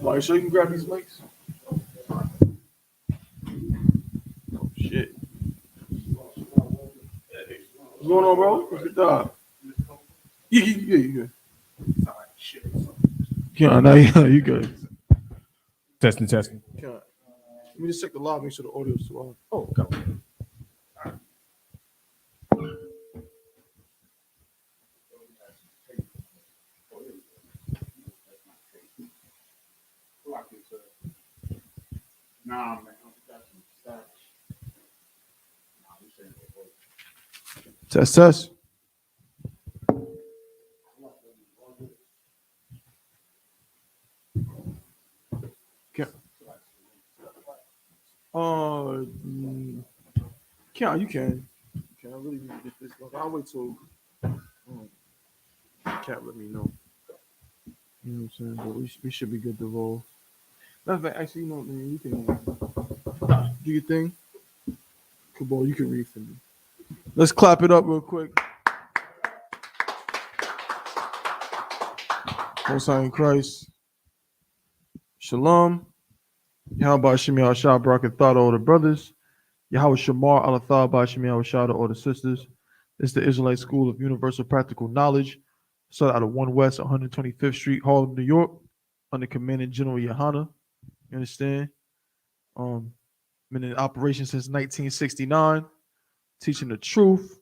Like, so you can grab these mics. Oh shit. What's going on, bro? What's good dog? Yeah, you good. Yeah, no, you good. Testing. Let me just check the log, make sure the audio is too loud. Oh, got it. Nah, man. Test. You can. I really need to get this going. I'll wait till Cat let me know. You know what I'm saying? But we should be good to roll. Matter of fact, actually, you know, man, you can do your thing. Cabal, you can read for me. Let's clap it up real quick. Most High in Christ. Shalom. Yahweh Hashem Yahshua Barak thought all the brothers. Yahweh Shamar Alathah Hashem Yahshua all the sisters. It's the Israelite School of Universal Practical Knowledge. Started out of 1 West 125th Street, Harlem, New York, under Commandant General Yohana. You understand? Been in operation since 1969, teaching the truth,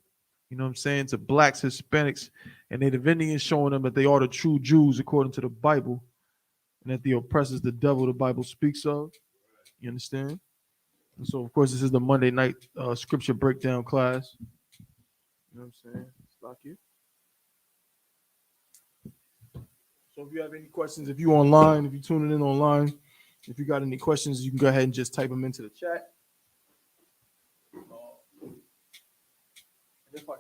you know what I'm saying, to blacks, Hispanics, and Native Indians, showing them that they are the true Jews according to the Bible, and that the oppressor is the devil the Bible speaks of. You understand? And so, of course, this is the Monday night scripture breakdown class. You know what I'm saying? Stock you. So if you have any questions, if you're online, if you're tuning in online, if you got any questions, you can go ahead and just type them into the chat. And if I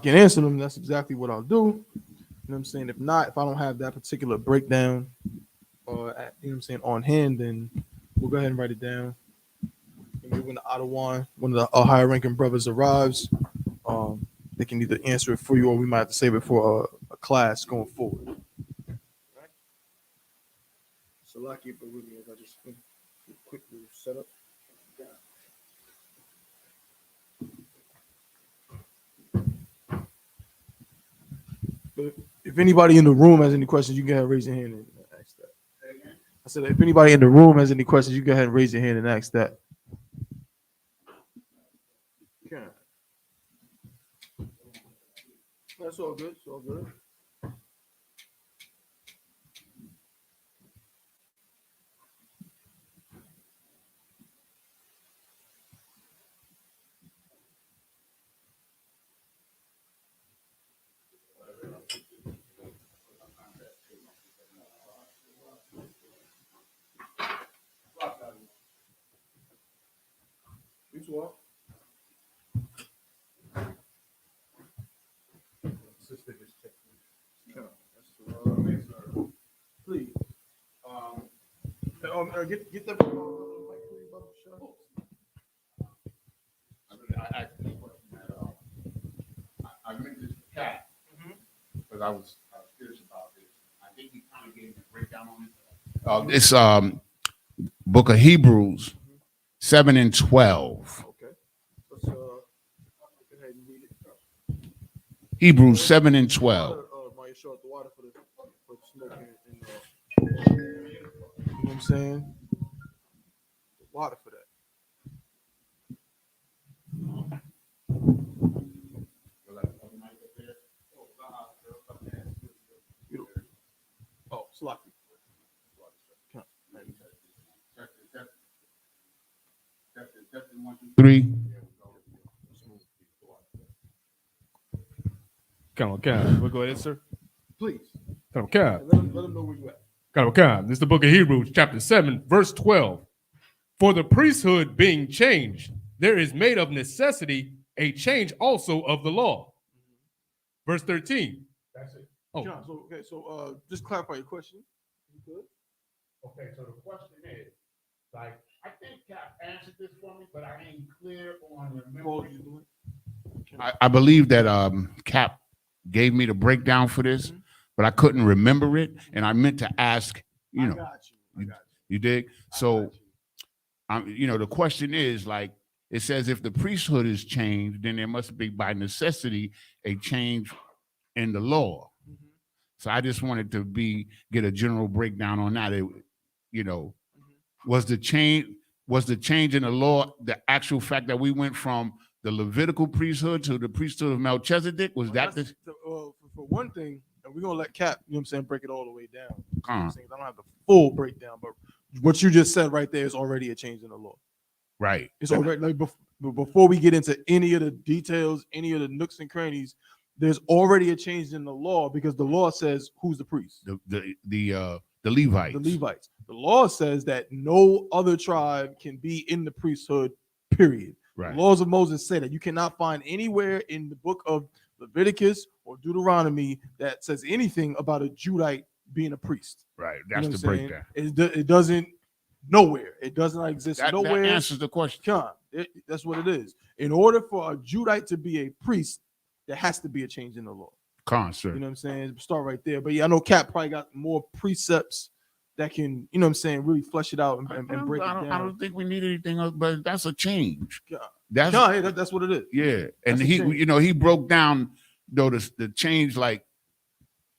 can answer them, that's exactly what I'll do. You know what I'm saying? If not, if I don't have that particular breakdown you know what I'm saying, on hand, then we'll go ahead and write it down. And maybe when the Ottawa, one of the higher ranking brothers arrives, they can either answer it for you, or we might have to save it for a class going forward. Right? So lucky, but with me as I just quickly set up. But if anybody in the room has any questions, you can go ahead and raise your hand and ask that. I said, if anybody in the room has any questions, you go ahead and raise your hand and ask that. Okay. That's all good. It's all good. You too, all. Please. Get that. I asked this question I mentioned this to Cat because I was curious about this. I think he kind of gave me a breakdown on it. It's Book of Hebrews 7 and 12. Okay. Let's go ahead and read it. Hebrews 7 and 12. Might short the water for smoking and you know what I'm saying? Water for that. Oh, sloppy. 3. Come on. We'll go ahead, sir. Please. Come on. Let them know where you at. Come. This is the book of Hebrews, chapter 7, verse 12. For the priesthood being changed, there is made of necessity a change also of the law. Verse 13. That's it. Oh, John, so just clarify your question. You good? Okay, so the question is, like, I think Cap answered this for me, but I ain't clear on the memory. I believe that Cap gave me the breakdown for this, but I couldn't remember it, and I meant to ask. You know, I got you. you dig? So, the question is like it says, if the priesthood is changed, then there must be by necessity a change in the law. So I just wanted to get a general breakdown on that. Was the change in the law the actual fact that we went from the Levitical priesthood to the priesthood of Melchizedek? Was that the for one thing, and we're gonna let Cap, you know what I'm saying, break it all the way down. You know what I'm Uh-huh. saying? I don't have the full breakdown, but what you just said right there is already a change in the law. right? It's already like before we get into any of the details, any of the nooks and crannies, there's already a change in the law because the law says who's the priest? The Levites. The Levites. The law says that no other tribe can be in the priesthood, period. Right. The laws of Moses say that you cannot find anywhere in the book of Leviticus or Deuteronomy that says anything about a Judite being a priest. Right. You know That's what the I'm saying? breakdown. It doesn't nowhere. It doesn't exist That nowhere. answers the question. That's what it is. In order for a Judite to be a priest, there has to be a change in the law. Sir. You know what I'm saying? Start right there. But yeah, I know Cap probably got more precepts that can, you know what I'm saying, really flesh it out and break it down. I don't think we need anything else, but that's a change. Yeah. That's what it is. Yeah. And That's a he, change. he broke down though the change, like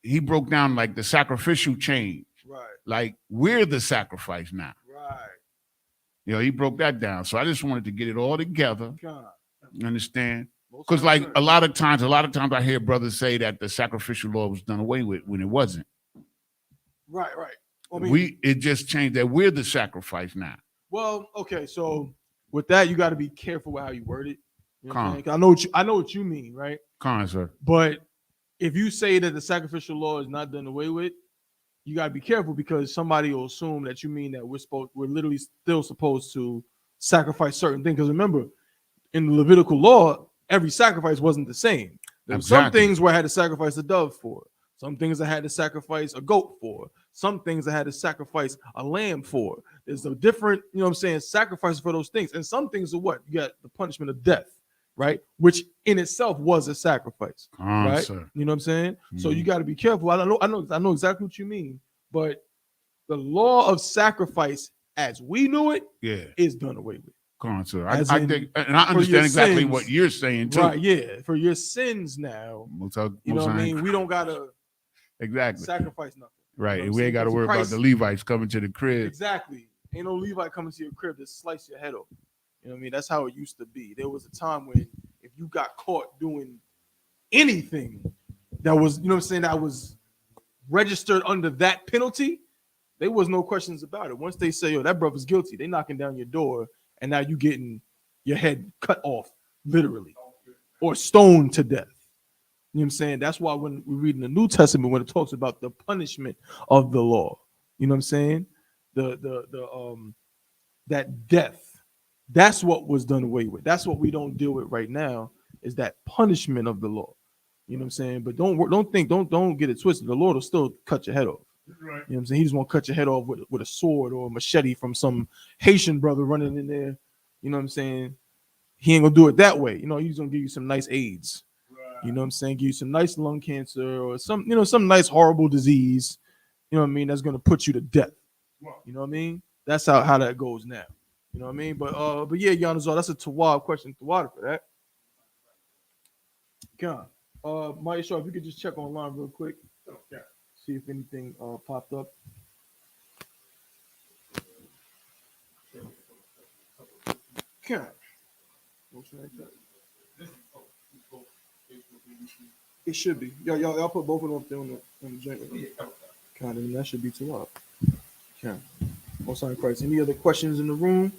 he broke down like the sacrificial change. Right. Like we're the sacrifice now. Right. He broke that down. So I just wanted to get it all together. God. You understand? Most Because like times, a lot of times I hear brothers say that the sacrificial law was done away with when it wasn't. right. I mean, It just changed that we're the sacrifice now. well, okay, so with that, you got to be careful with how you word it. You know what I'm Calm. saying? 'Cause I know what you mean, right? Sir. But if you say that the sacrificial law is not done away with, you got to be careful because somebody will assume that you mean that we're literally still supposed to sacrifice certain things. Because remember, in the Levitical law, every sacrifice wasn't the same. There were some Exactly. things where I had to sacrifice a dove for, some things I had to sacrifice a goat for, some things I had to sacrifice a lamb for. There's a different, you know what I'm saying, sacrifice for those things. And some things are what? You got the punishment of death, right? Which in itself was a sacrifice, right? Sir. You know what I'm saying? So you Mhm. got to be careful. I know exactly what you mean, but the law of sacrifice as we knew it Yeah. is done away with. Sir. As I in, think, and I for your understand exactly sins. what you're saying too. Right, yeah. For your sins now, you know what I mean? We don't gotta Exactly. sacrifice nothing. Right. You know what I'm We ain't saying? got to 'Cause worry about Christ- the Levites coming to the crib. Exactly. Ain't no Levite coming to your crib to slice your head off. You know what I mean? That's how it used to be. There was a time when if you got caught doing anything that was, you know what I'm saying, that was registered under that penalty, there was no questions about it. Once they say, yo, that brother's guilty, they knocking down your door, and now you getting your head cut off, literally, or stoned to death. You know what I'm saying? That's why when we read in the New Testament, when it talks about the punishment of the law, you know what I'm saying? That death, that's what was done away with. That's what we don't deal with right now, is that punishment of the law. You know what I'm saying? But don't get it twisted. The Lord will still cut your head off. Right. You know what I'm saying? He just won't cut your head off with a sword or a machete from some Haitian brother running in there. You know what I'm saying? He ain't gonna do it that way. You know, he's gonna give you some nice AIDS. You know what I'm saying? Give you some nice lung cancer or some nice horrible disease. You know what I mean? That's gonna put you to death. You know what I mean? That's how that goes now. You know what I mean? But yeah, Yanazar, that's a Tawab question. Tawab for that. God. Mike Shaw, if you could just check online real quick. Okay. See if anything popped up. God. It should be. Y'all put both of them up there on the joint. God, and that should be too up. Okay. Most High in Christ. Any other questions in the room?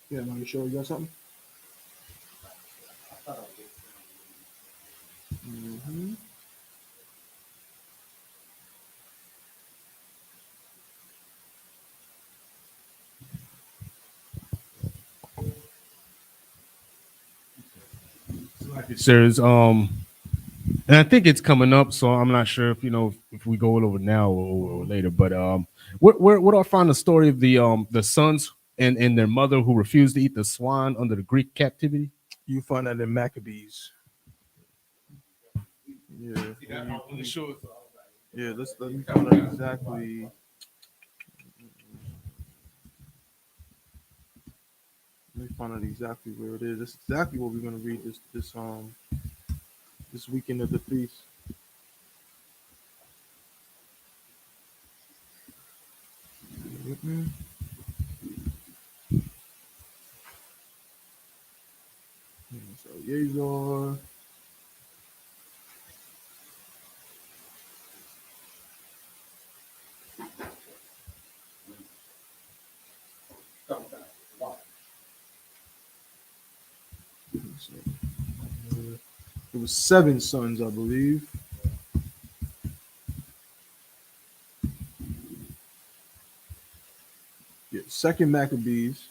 Yeah, man, you sure you got something? Mm-hmm. Like it says, and I think it's coming up, so I'm not sure if if we go over now or later. But where do I find the story of the sons and their mother who refused to eat the swine under the Greek captivity? You find that in Maccabees. Yeah. Yeah, let me find out exactly. Let me find out exactly where it is. That's exactly what we're gonna read this weekend of the feast. Mm-mm. So Yazor. It was 7 sons, I believe. Yeah, Second Maccabees,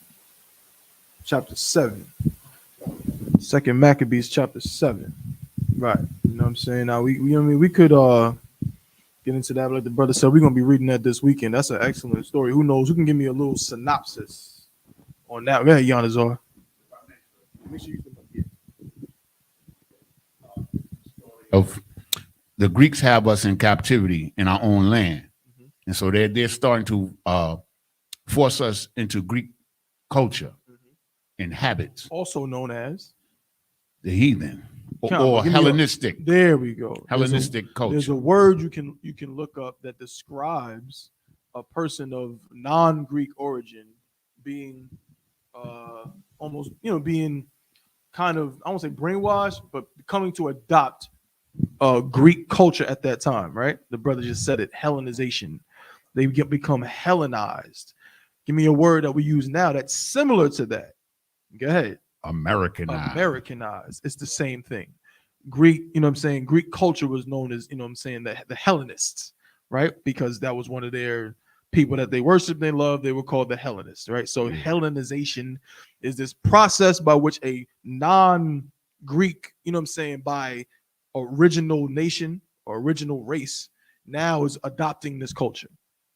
chapter 7. Second Maccabees, chapter 7. Right. You know what I'm saying? Now we could get into that, but like the brother said, we're gonna be reading that this weekend. That's an excellent story. Who knows? Who can give me a little synopsis on that? Go ahead, Yanazar. Make sure you Of the Greeks have us in captivity in our own land, and so they're starting to force us into Greek culture and habits, also known as the heathen Come or on, give me a- Hellenistic. There we go. Hellenistic There's culture. a word you can look up that describes a person of non-Greek origin being almost being kind of, I won't say brainwashed, but coming to adopt Greek culture at that time, right? The brother just said it, Hellenization. They become Hellenized. Give me a word that we use now that's similar to that. Go ahead. Americanized. Americanized. It's the same thing. Greek, you know what I'm saying? Greek culture was known as, you know what I'm saying, the Hellenists, right? Because that was one of their people that they worshiped, they loved, they were called the Hellenists, right? So Hellenization is this process by which a non-Greek, you know what I'm saying, by original nation or original race now is adopting this culture,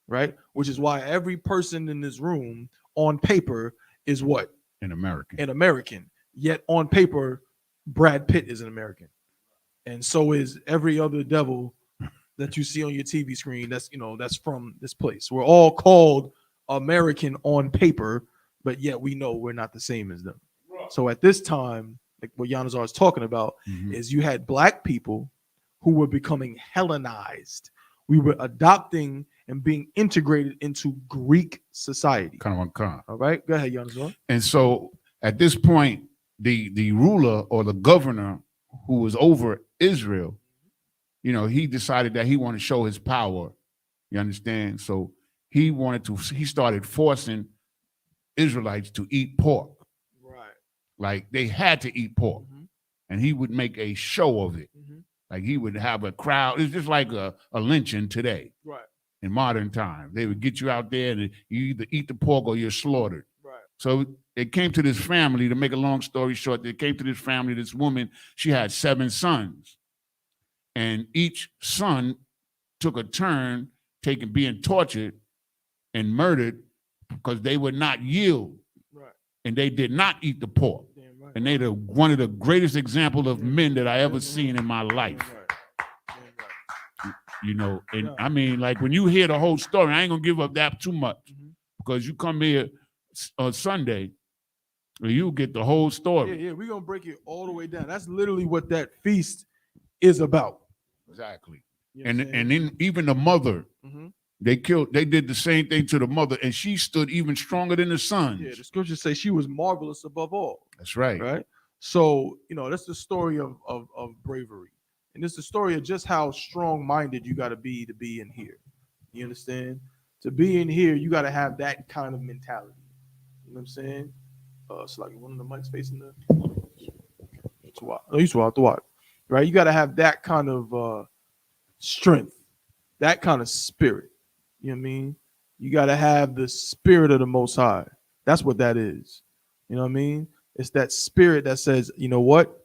right? Which is why every person in this room on paper is what? An American. An American. Yet on paper, Brad Pitt is an American. And so is every other devil that you see on your TV screen that's from this place. We're all called American on paper, but yet we know we're not the same as them. So at this time, like what Yanazar is talking about, is you had black people who were becoming Hellenized. We were adopting and being integrated into Greek society. All right, go ahead, Yanazar. And so at this point, the ruler or the governor who was over Israel, he decided that he wanted to show his power. You understand? So he started forcing Israelites to eat pork. Right. Like they had to eat pork. And he would make a show of it. Like he would have a crowd. It's just like a lynching today. Right. In modern times. They would get you out there and you either eat the pork or you're slaughtered. Right. So it came to this family, to make a long story short, they came to this family, this woman, she had 7 sons. And each son took a turn being tortured and murdered because they would not yield. Right. And they did not eat the pork. Right. And they're one of the greatest examples of men that I ever seen in my life. Right. And I mean, like when you hear the whole story, I ain't gonna give up that too much because you come here on Sunday, you get the whole story. Yeah, we're gonna break it all the way down. That's literally what that feast is about. Exactly. And then even the mother, they did the same thing to the mother, and she stood even stronger than the sons. Yeah, the scriptures say she was marvelous above all. That's right. Right. So that's the story of bravery. And it's the story of just how strong-minded you got to be in here. You understand? To be in here, you got to have that kind of mentality. You know what I'm saying? It's like one of the mics facing the right? You got to have that kind of strength, that kind of spirit. You know what I mean? You got to have the spirit of the Most High. That's what that is. You know what I mean? It's that spirit that says, you know what?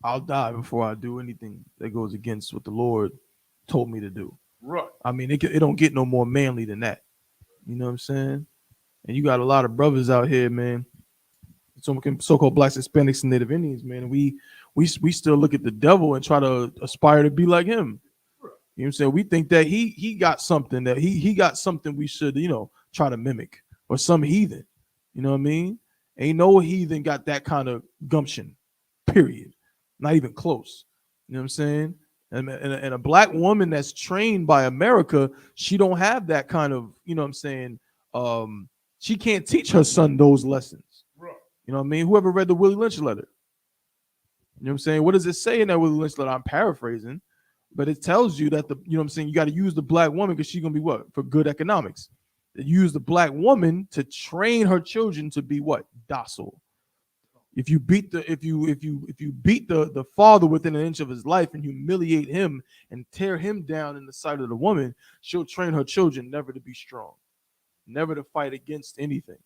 I'll die before I do anything that goes against what the Lord told me to do. Right. I mean, it don't get no more manly than that. You know what I'm saying? And you got a lot of brothers out here, man. So-called blacks, Hispanics, and Native Indians, man. And we still look at the devil and try to aspire to be like him. You know what I'm saying? We think that he got something that he got something we should, try to mimic, or some heathen. You know what I mean? Ain't no heathen got that kind of gumption, period. Not even close. You know what I'm saying? And a black woman that's trained by America, she don't have that kind of, you know what I'm saying? She can't teach her son those lessons. You know what I mean? Whoever read the Willie Lynch letter. You know what I'm saying? What does it say in that Willie Lynch letter? I'm paraphrasing, but it tells you that you know what I'm saying, you got to use the black woman because she's gonna be what? For good economics. Use the black woman to train her children to be what? Docile. If you beat the father within an inch of his life and humiliate him and tear him down in the sight of the woman, she'll train her children never to be strong, never to fight against anything,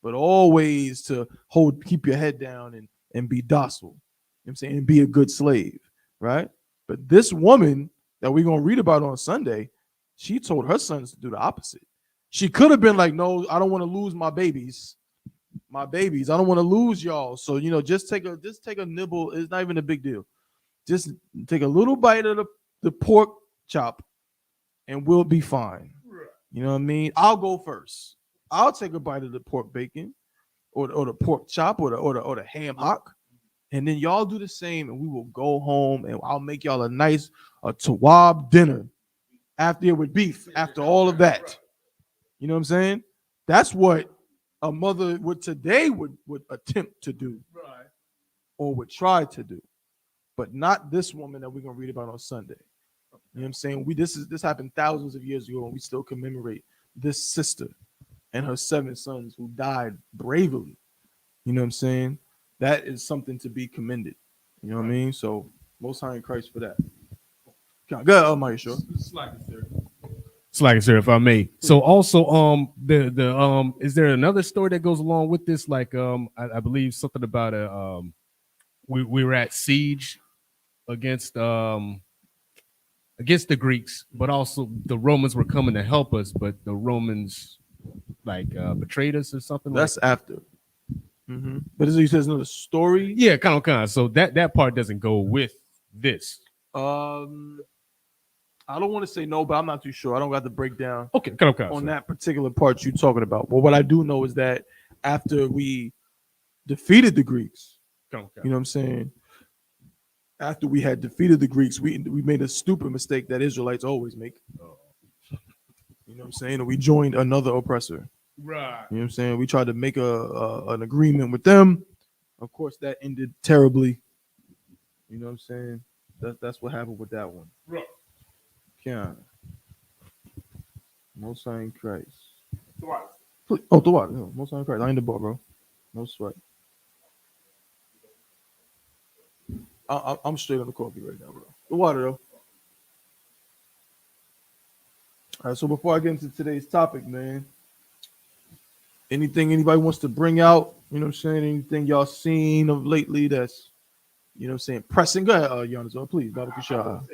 but always to keep your head down and be docile. You know what I'm saying? And be a good slave, right? But this woman that we're gonna read about on Sunday, she told her sons to do the opposite. She could have been like, no, I don't want to lose my babies. I don't want to lose y'all. So, just take a nibble. It's not even a big deal. Just take a little bite of the pork chop and we'll be fine. You know what I mean? I'll go first. I'll take a bite of the pork bacon or the pork chop or the ham hock. And then y'all do the same and we will go home and I'll make y'all a nice tawab dinner with beef after all of that. You know what I'm saying? That's what a mother today would attempt to do, right, or would try to do, but not this woman that we're gonna read about on Sunday. You know what I'm saying? This happened thousands of years ago, and we still commemorate this sister and her 7 sons who died bravely. You know what I'm saying? That is something to be commended. You know what I mean? So Most High in Christ for that. Go ahead, Almighty, sure. Slack it, sir, if I may. So also, is there another story that goes along with this? Like, I believe something about we were at siege against the Greeks, but also the Romans were coming to help us, but the Romans betrayed us or something. That's after. Mm-hmm. But as you said, another story. Yeah, kind of. So that part doesn't go with this. I don't want to say no, but I'm not too sure. I don't got the breakdown. Okay, kind of on that particular part you're talking about. But what I do know is that after we defeated the Greeks, you know what I'm saying? After we had defeated the Greeks, we made a stupid mistake that Israelites always make. You know what I'm saying? And we joined another oppressor. Right. You know what I'm saying? We tried to make an agreement with them. Of course, that ended terribly. You know what I'm saying? That's what happened with that one. Right. Yeah. Most High in Christ. The water. Oh, the water. No, Most High in Christ. I ain't the ball, bro. No sweat. I'm straight on the coffee right now, bro. The water, though. All right, so before I get into today's topic, man, anything anybody wants to bring out, you know what I'm saying? Anything y'all seen of lately that's, you know what I'm saying, pressing? Go ahead, Giannis, please. Baba Kkk.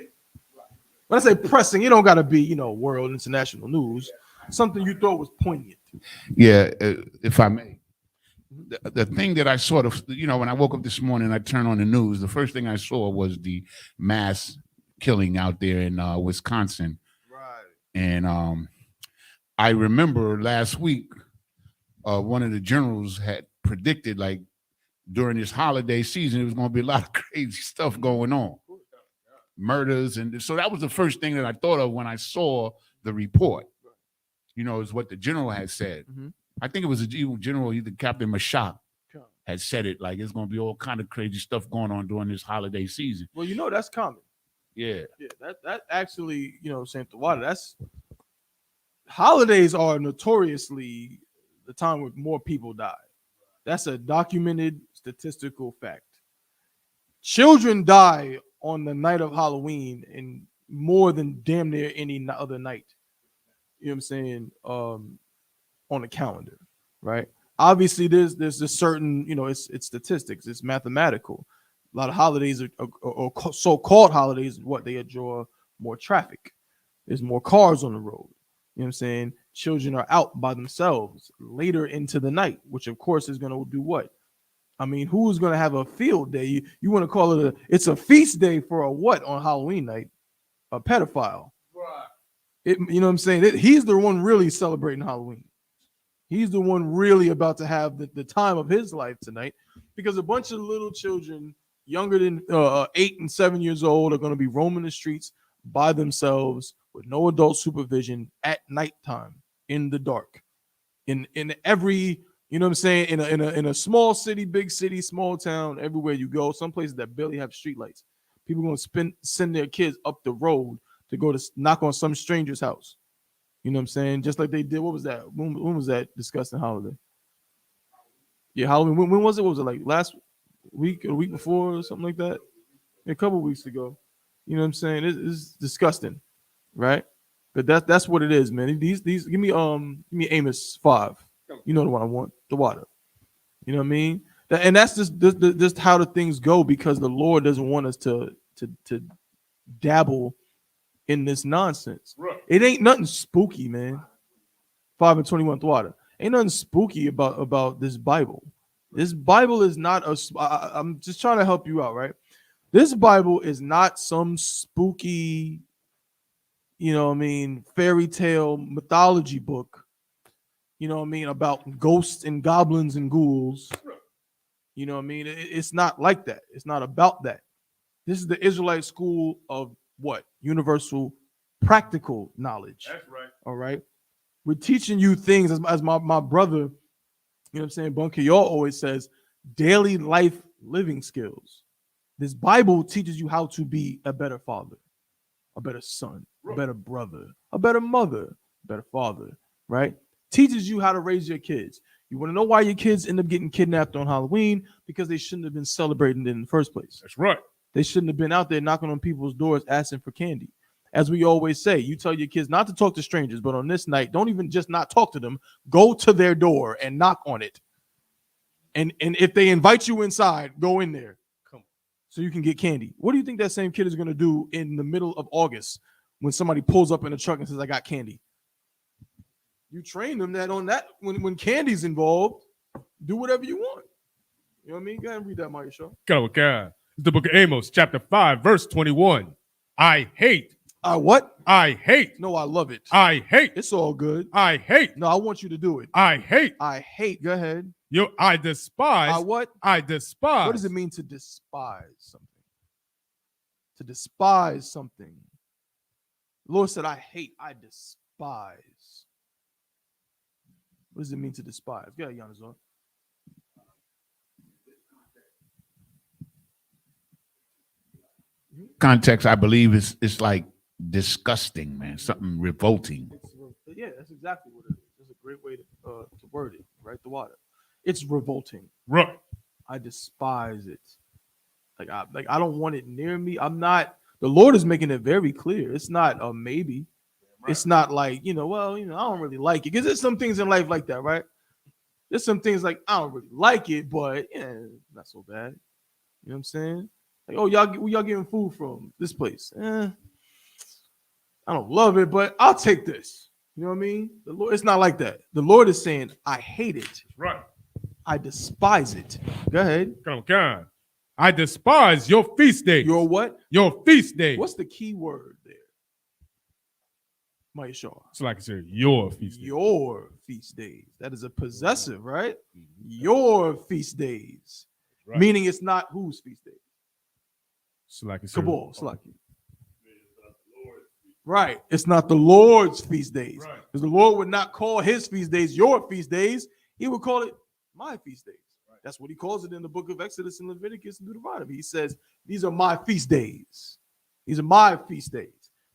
When I say pressing, it don't got to be, world, international news. Something you thought was poignant. Yeah, if I may. The thing that I sort of, when I woke up this morning, I turned on the news. The first thing I saw was the mass killing out there in Wisconsin. Right. And I remember last week, one of the generals had predicted, like, during this holiday season, there was going to be a lot of crazy stuff going on. Murders. And so that was the first thing that I thought of when I saw the report, is what the general had said. Mm-hmm. I think it was a general, either Captain Mashak had said it, like it's going to be all kind of crazy stuff going on during this holiday season. Well, that's common. Yeah. Yeah, that actually, saying the water, that's holidays are notoriously the time when more people die. That's a documented statistical fact. Children die on the night of Halloween and more than damn near any other night. You know what I'm saying? On the calendar, right? Obviously, there's a certain, it's statistics, it's mathematical. A lot of holidays are so-called holidays, they draw more traffic. There's more cars on the road. You know what I'm saying? Children are out by themselves later into the night, which of course is going to do what? I mean, who's going to have a field day? You want to call it it's a feast day for a what on Halloween night? A pedophile. You know what I'm saying? He's the one really celebrating Halloween. He's the one really about to have the time of his life tonight, because a bunch of little children younger than 8 and 7 years old are going to be roaming the streets by themselves with no adult supervision at nighttime in the dark. In every, you know what I'm saying, in a small city, big city, small town, everywhere you go, some places that barely have streetlights, people are going to send their kids up the road to go to knock on some stranger's house. You know what I'm saying? Just like they did. What was that? When was that disgusting holiday? Yeah, Halloween. When was it? What was it, like last week or week before or something like that? A couple of weeks ago. You know what I'm saying? It's disgusting, right? But that's what it is, man. These give me Amos 5. You know the one I want, the water. You know what I mean? And that's just how the things go, because the Lord doesn't want us to dabble in this nonsense. Right. It ain't nothing spooky, man. 5 and 21 water. Ain't nothing spooky about this Bible. This Bible is not I'm just trying to help you out, right? This Bible is not some spooky, you know what I mean, fairy tale mythology book, you know what I mean, about ghosts and goblins and ghouls. You know what I mean? It's not like that. It's not about that. This is the Israelite school of what? Universal practical knowledge. That's right. All right. We're teaching you things, as my brother, you know what I'm saying, Bunker, y'all always says, daily life living skills. This Bible teaches you how to be a better father, a better son, a better brother, a better mother, a better father, right? Teaches you how to raise your kids. You want to know why your kids end up getting kidnapped on Halloween? Because they shouldn't have been celebrating it in the first place. That's right. They shouldn't have been out there knocking on people's doors asking for candy. As we always say, you tell your kids not to talk to strangers, but on this night, don't even just not talk to them. Go to their door and knock on it. And if they invite you inside, go in there. Come on. So you can get candy. What do you think that same kid is going to do in the middle of August when somebody pulls up in a truck and says, I got candy? You train them that on that when candy's involved, do whatever you want. You know what I mean? Go ahead and read that, Maya Shaw. It's the book of Amos, chapter 5, verse 21. I hate. What? I hate. No, I love it. I hate. It's all good. I hate. No, I want you to do it. I hate. I hate. Go ahead. I despise. What? I despise. What does it mean to despise something? To despise something. The Lord said, I hate. I despise. What does it mean to despise? Go ahead, Yanazor. Context, I believe, is like disgusting, man. Something revolting. Yeah, that's exactly what it is. That's a great way to word it, right? The water. It's revolting. Right. I despise it. I don't want it near me. I'm not. The Lord is making it very clear. It's not a maybe. Right. It's not like, I don't really like it. Because there's some things in life like that, right? There's some things like, I don't really like it, but not so bad. You know what I'm saying? Like, oh, y'all getting food from this place? I don't love it, but I'll take this. You know what I mean? The Lord, it's not like that. The Lord is saying, I hate it. Right. I despise it. Go ahead. Come on. I despise your feast days. Your what? Your feast days. What's the key word there? Maya Shaw. So like I said, your feast days. Your feast days. That is a possessive, right? Your feast days. Right. Meaning it's not whose feast days. So like I said. Kabul, Slaki. Right. It's not the Lord's feast days. Right. Because the Lord would not call his feast days your feast days. He would call it my feast days. Right. That's what he calls it in the book of Exodus and Leviticus and Deuteronomy. He says, these are my feast days. These are my feast days.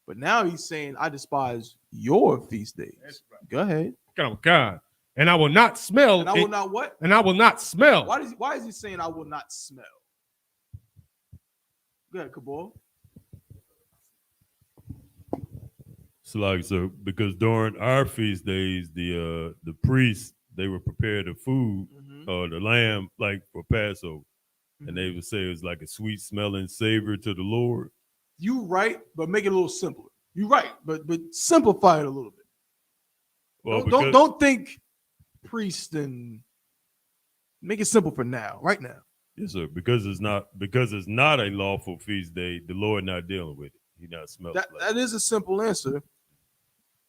But now he's saying, I despise your feast days. Right. Go ahead. God. And I will not smell. And I will not what? And I will not smell. Why is he saying I will not smell? Go ahead, Kabul. So because during our feast days, the priests, they would prepare the food or the lamb like for Passover. And they would say it was like a sweet smelling savor to the Lord. You right, but make it a little simpler. You're right, but simplify it a little bit. Well, Don't think priest and make it simple for now, right now. yes, sir. Because it's not a lawful feast day. The Lord not dealing with it. He not smelling. That is a simple answer.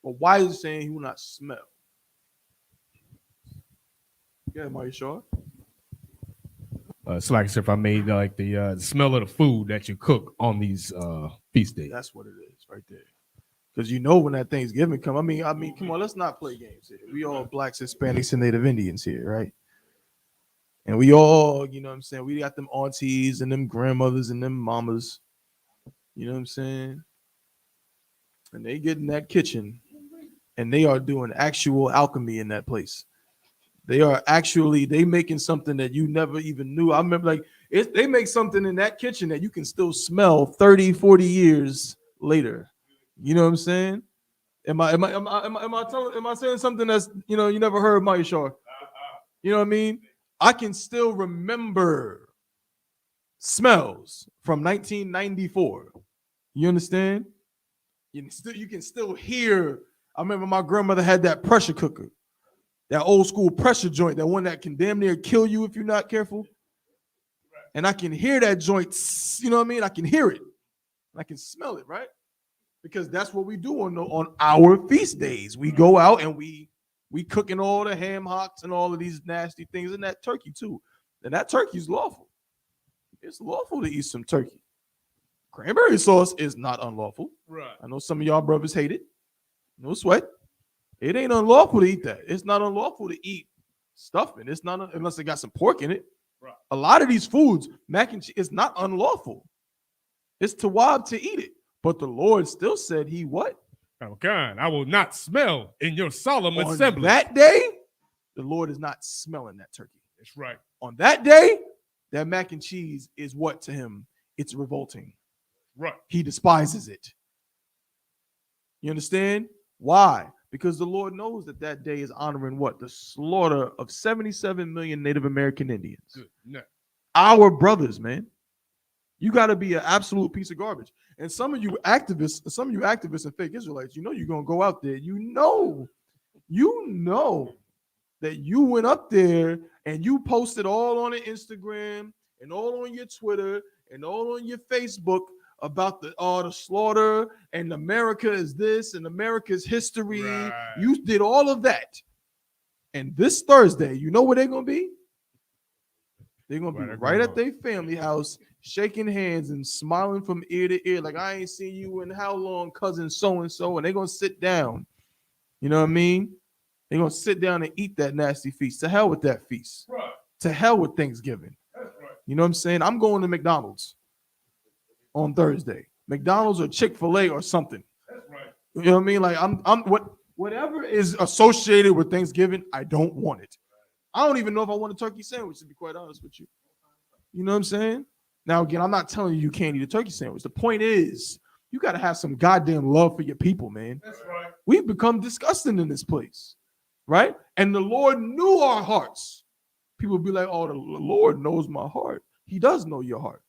But why is it saying he will not smell? Yeah, are you sure? It's like if I made like the smell of the food that you cook on these feast days. That's what it is right there. Because you know when that Thanksgiving come. I mean, come on, let's not play games here. We all blacks, Hispanics, and Native Indians here, right? And we all, you know what I'm saying? We got them aunties and them grandmothers and them mamas. You know what I'm saying? And they get in that kitchen and they are doing actual alchemy in that place. They making something that you never even knew. I remember they make something in that kitchen that you can still smell 30, 40 years later. You know what I'm saying? Am I saying something that's, you know, you never heard, Mike Shaw? You know what I mean? I can still remember smells from 1994. You understand? You can still hear. I remember my grandmother had that pressure cooker, that old school pressure joint, that one that can damn near kill you if you're not careful. And I can hear that joint, you know what I mean? I can hear it. I can smell it, right? Because that's what we do on our feast days. We go out and we cooking all the ham hocks and all of these nasty things, and that turkey too. And that turkey is lawful. It's lawful to eat some turkey. Cranberry sauce is not unlawful. Right. I know some of y'all brothers hate it. No sweat. It ain't unlawful to eat that. It's not unlawful to eat stuffing. It's not unless it got some pork in it. Right. A lot of these foods, mac and cheese, is not unlawful. It's tawab to eat it. But the Lord still said he what? I will not smell in your solemn On assembly. that day, the Lord is not smelling that turkey. That's right. On that day, that mac and cheese is what to him? It's revolting. Right. He despises it. You understand? Why? Because the Lord knows that day is honoring what? The slaughter of 77 million Native American Indians. Good. No. Our brothers, man. You got to be an absolute piece of garbage. And some of you activists and fake Israelites, you know you're going to go out there. You know that you went up there and you posted all on the Instagram and all on your Twitter and all on your Facebook about the slaughter and America is this and America's history. Right. You did all of that. And this Thursday, you know where they're going to be? They're going to be right at their family house, shaking hands and smiling from ear to ear like, I ain't seen you in how long, cousin so-and-so. And they're going to sit down. You know what I mean? They're going to sit down and eat that nasty feast. To hell with that feast. Right. To hell with Thanksgiving. That's right. You know what I'm saying? I'm going to McDonald's on Thursday. McDonald's or Chick-fil-A or something. That's right. You know what I mean? Like whatever is associated with Thanksgiving, I don't want it. I don't even know if I want a turkey sandwich, to be quite honest with you. You know what I'm saying? Now, again, I'm not telling you can't eat a turkey sandwich. The point is, you got to have some goddamn love for your people, man. That's right. We've become disgusting in this place, right? And the Lord knew our hearts. People be like, oh, the Lord knows my heart. He does know your heart.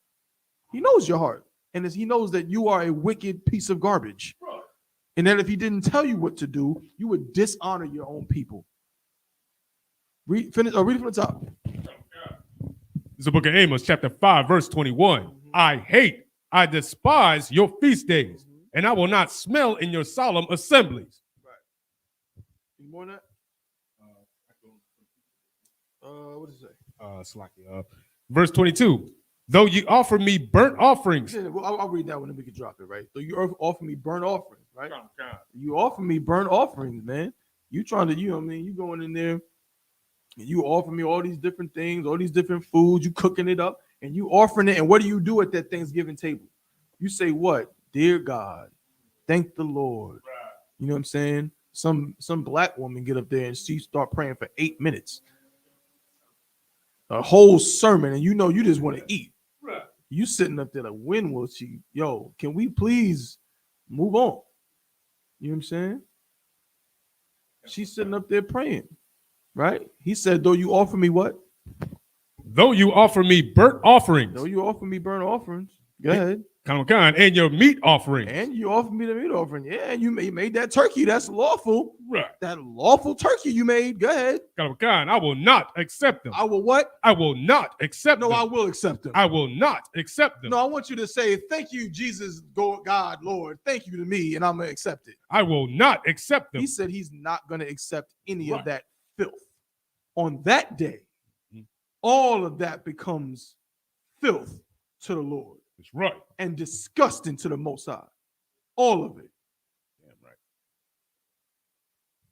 He knows your heart. And he knows that you are a wicked piece of garbage. Right. And that if he didn't tell you what to do, you would dishonor your own people. Read it from the top. It's the book of Amos, chapter 5, verse 21. I despise your feast days, and I will not smell in your solemn assemblies. Right. Any more than that? What does it say? Verse 22. Though you offer me burnt offerings. Well, I'll read that one and we can drop it, right? So you offer me burnt offerings, right? You offer me burnt offerings, man. You trying to, you know what I mean? You going in there and you offer me all these different things, all these different foods, you cooking it up and you offering it. And what do you do at that Thanksgiving table? You say what? Dear God, thank the Lord. Right. You know what I'm saying? Some black woman get up there and she start praying for 8 minutes. A whole sermon, and you know you just want to eat. Right. You sitting up there like, when will she? Yo, can we please move on? You know what I'm saying? She's sitting up there praying, right? He said, though you offer me what? Though you offer me burnt offerings. Though you offer me burnt offerings. Go ahead. and your meat offering. And you offered me the meat offering. Yeah, and you made that turkey. That's lawful. Right. That lawful turkey you made. Go ahead. I will not accept them. I will what? I will not accept No, them. I will accept them. I will not accept them. No, I want you to say, thank you, Jesus, God, Lord. Thank you to me, and I'm going to accept it. I will not accept them. He said he's not going to accept any Right. of that filth. On that day, all of that becomes filth to the Lord. That's right. And disgusting to the Most High. All of it. Damn right.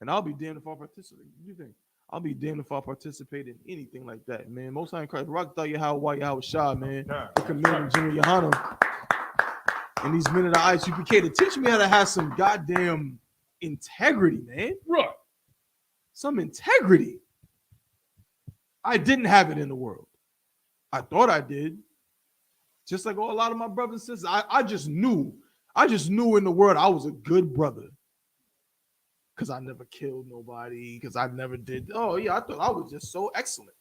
And I'll be damned if I participate. What do you think? I'll be damned if I participate in anything like that, man. Most High in Christ. Rock thought you how white Yahweh Shah, man. The commanding General Yohana. And these men of the Isupk to teach me how to have some goddamn integrity, man. Right. Some integrity. I didn't have it in the world. I thought I did. Just like a lot of my brothers and sisters, I just knew in the world I was a good brother. Because I never killed nobody, because I never did. Oh, yeah, I thought I was just so excellent.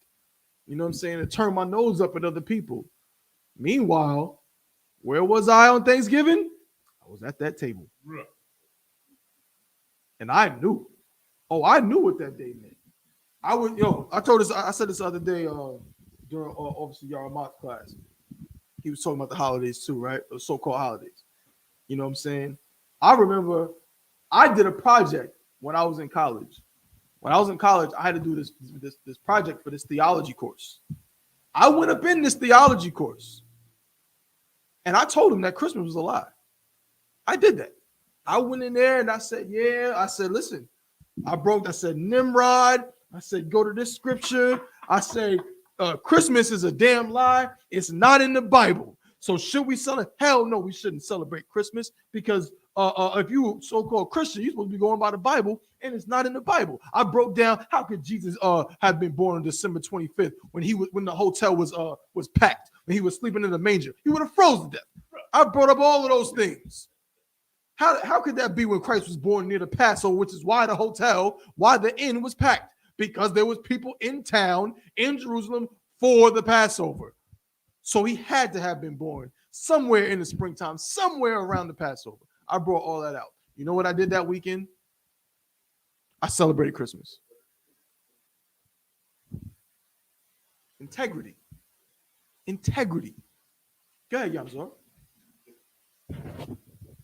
You know what I'm saying? To turn my nose up at other people. Meanwhile, where was I on Thanksgiving? I was at that table. Right. And I knew. Oh, I knew what that day meant. I said this the other day during Officer Yaramat's class. He was talking about the holidays too, right? The so-called holidays. You know what I'm saying? I remember I did a project when I was in college. When I was in college, I had to do this project for this theology course. I went up in this theology course, and I told him that Christmas was a lie. I did that. I went in there and I said, listen, I said, Nimrod. I said, go to this scripture. I say, Christmas is a damn lie. It's not in the Bible. So should we celebrate? Hell no, we shouldn't celebrate Christmas because if you so-called Christian, you're supposed to be going by the Bible, and it's not in the Bible. I broke down how could Jesus have been born on December 25th when the hotel was packed, when he was sleeping in the manger. He would have frozen to death. I brought up all of those things. How could that be when Christ was born near the Passover, which is why the inn was packed? Because there was people in town in Jerusalem for the Passover. So he had to have been born somewhere in the springtime, somewhere around the Passover. I brought all that out. You know what I did that weekend? I celebrated Christmas. Integrity. Go ahead, Yamzor.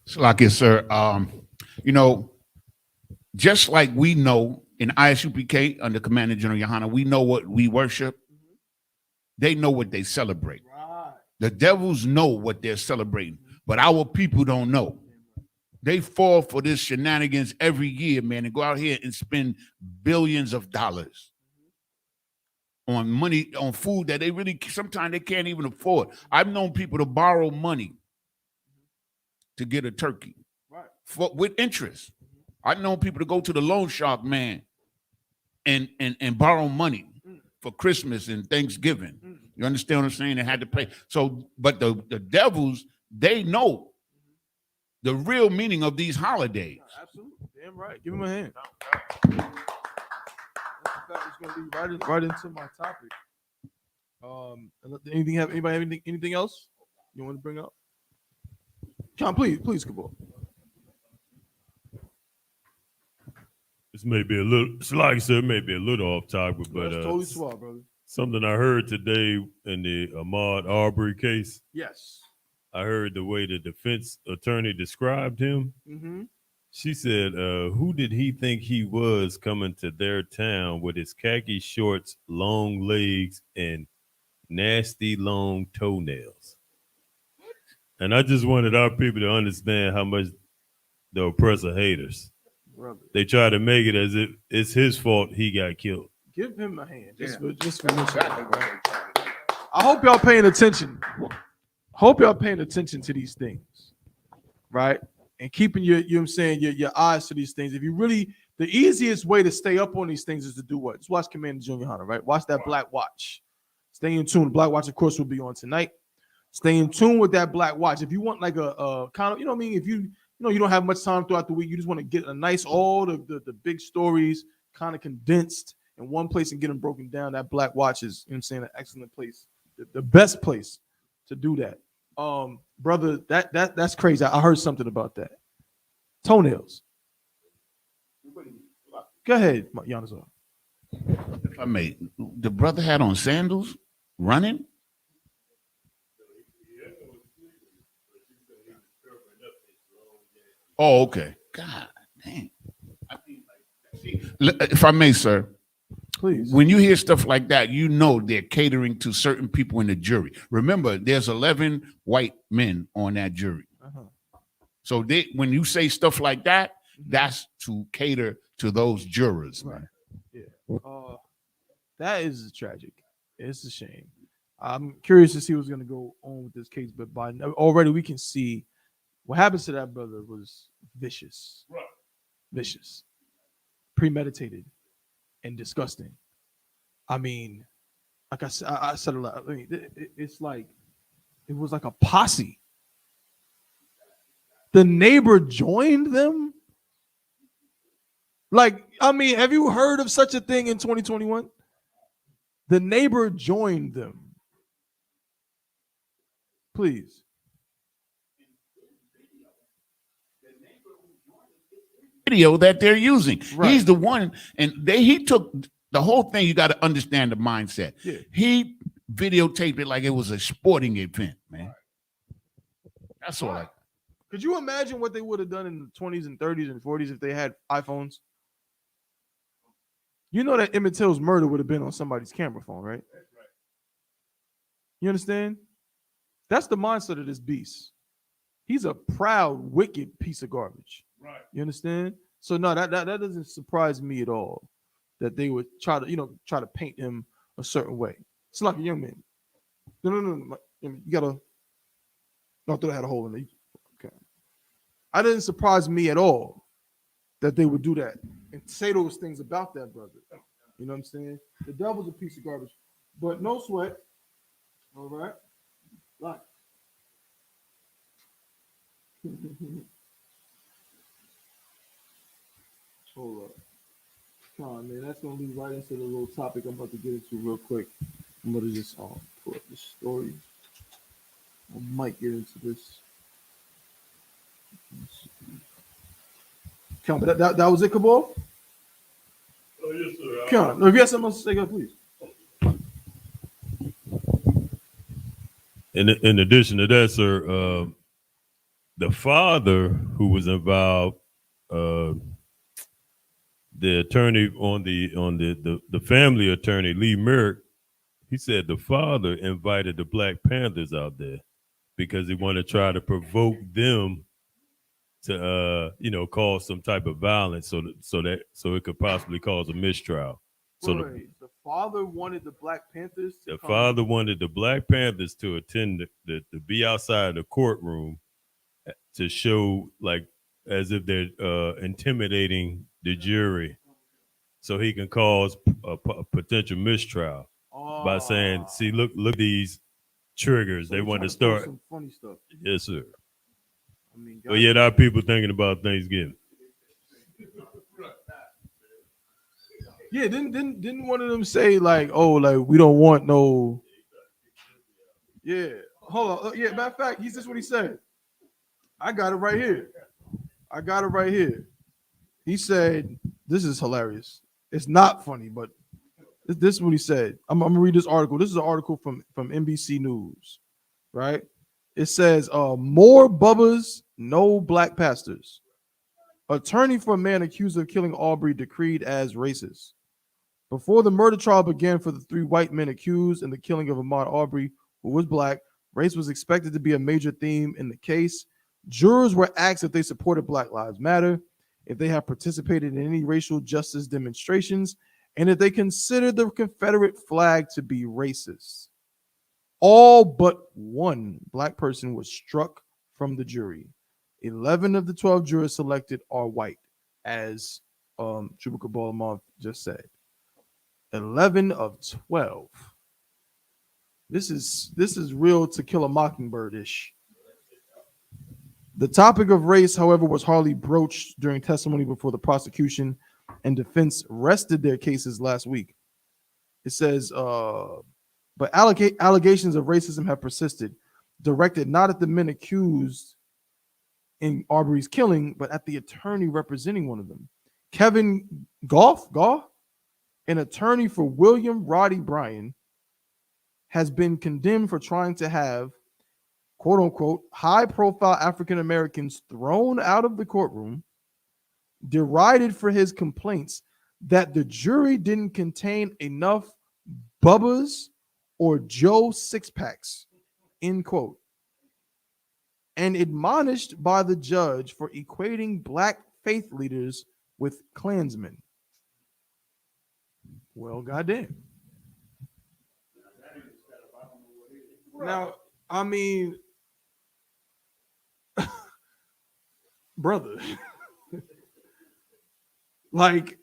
Salakia, sir. Just like we know in Isupk under Commander General Yohana, we know what we worship. They know what they celebrate. Right. The devils know what they're celebrating, but our people don't know. They fall for this shenanigans every year, man, and go out here and spend billions of dollars on money, on food that they really, sometimes they can't even afford. I've known people to borrow money to get a turkey with interest. I've known people to go to the loan shark, man, and borrow money for Christmas and Thanksgiving. You understand what I'm saying? They had to pay. So, but the devils, they know the real meaning of these holidays. Absolutely. Damn right. Give him a hand. That's going to be right into my topic. Anybody have anything else you want to bring up? John, please, Kabul. This may be a little, like I said, maybe a little off topic, but That's totally suave, brother. Something I heard today in the Ahmaud Arbery case. Yes. I heard the way the defense attorney described him. Mm-hmm. She said, who did he think he was coming to their town with his khaki shorts, long legs, and nasty long toenails? And I just wanted our people to understand how much the oppressor haters. Brother. They try to make it as if it's his fault he got killed. Give him a hand. Just for mentioning, right? I hope y'all paying attention. Hope y'all paying attention to these things, right? And keeping your eyes to these things. If you really, the easiest way to stay up on these things is to do what? Just watch Commander Junior Hunter, right? Watch that Black Watch. Stay in tune. The Black Watch, of course, will be on tonight. Stay in tune with that Black Watch. If you want like a kind of, you know what I mean? If you don't have much time throughout the week, you just want to get a nice, all the big stories kind of condensed in one place and get them broken down. That Black Watch is, you know what I'm saying, an excellent place, the best place to do that. brother, that's crazy. I heard something about that. Toenails. Go ahead, Giannis. If I may, the brother had on sandals running. Oh, okay. God damn. If I may, sir, Please. when you hear stuff like that, you know they're catering to certain people in the jury. Remember, there's 11 white men on that jury. Uh-huh. So when you say stuff like that, that's to cater to those jurors, Right. man. Yeah. That is tragic. It's a shame. I'm curious to see what's going to go on with this case, but already we can see what happens to that brother was vicious. Right. Vicious. Premeditated and disgusting. I mean, like I said a lot. I mean, it's like it was like a posse. The neighbor joined them. Like, I mean, have you heard of such a thing in 2021? The neighbor joined them. Please. Video that they're using. Right. He's the one, and he took the whole thing. You got to understand the mindset. Yeah. He videotaped it like it was a sporting event, man. That's all. Could you imagine what they would have done in the 20s and 30s and 40s if they had iPhones? You know that Emmett Till's murder would have been on somebody's camera phone, right? You understand? That's the mindset of this beast. He's a proud, wicked piece of garbage. Right. You understand? So no, that doesn't surprise me at all that they would try to paint him a certain way. It's like a young man. No. You gotta. No, I thought I had a hole in it. Okay. It didn't surprise me at all that they would do that and say those things about that brother. You know what I'm saying? The devil's a piece of garbage, but no sweat. All right. Right. Hold up. Come on, man. That's gonna lead right into the little topic I'm about to get into real quick. I'm gonna just pull up the story. I might get into this. Come on, that was it, Cabal? Oh, yes, sir. Come on. If you have something else to say, go, please. In addition to that, sir, the father who was involved, the attorney on the family attorney, Lee Merrick, he said the father invited the Black Panthers out there because he wanted to try to provoke them to cause some type of violence so it could possibly cause a mistrial. So the father wanted the Black Panthers to the come. father wanted the Black Panthers to attend to be outside the courtroom to show like as if they're intimidating the jury so he can cause a potential mistrial by saying, see, look these triggers. So they he's want trying to pull start. some funny stuff. Yes, sir. I mean, But yet our people thinking about Thanksgiving. Yeah, didn't one of them say like, oh, like we don't want no. Yeah, hold on. Yeah, matter of fact, this is what he said. I got it right here. He said, "This is hilarious. It's not funny, but this is what he said." I'm gonna read this article. This is an article from NBC News, right? It says, "More Bubbas, no Black pastors. Attorney for a man accused of killing Aubrey decreed as racist." Before the murder trial began for the three white men accused in the killing of Ahmaud Aubrey, who was Black, race was expected to be a major theme in the case. Jurors were asked if they supported Black Lives Matter, if they have participated in any racial justice demonstrations, and if they considered the Confederate flag to be racist. All but one Black person was struck from the jury. 11 of the 12 jurors selected are white, as Trooper Kabbalah just said. 11 of 12. This is real To Kill a Mockingbird-ish. The topic of race, however, was hardly broached during testimony before the prosecution and defense rested their cases last week. It says, but allegations of racism have persisted. directed not at the men accused in Arbery's killing, but at the attorney representing one of them. Kevin Goff, an attorney for William Roddy Bryan, has been condemned for trying to have, quote unquote, high profile African Americans thrown out of the courtroom, derided for his complaints that the jury didn't contain enough Bubba's or Joe six packs, end quote, and admonished by the judge for equating black faith leaders with Klansmen. Well, goddamn. Now, I mean, brother, like,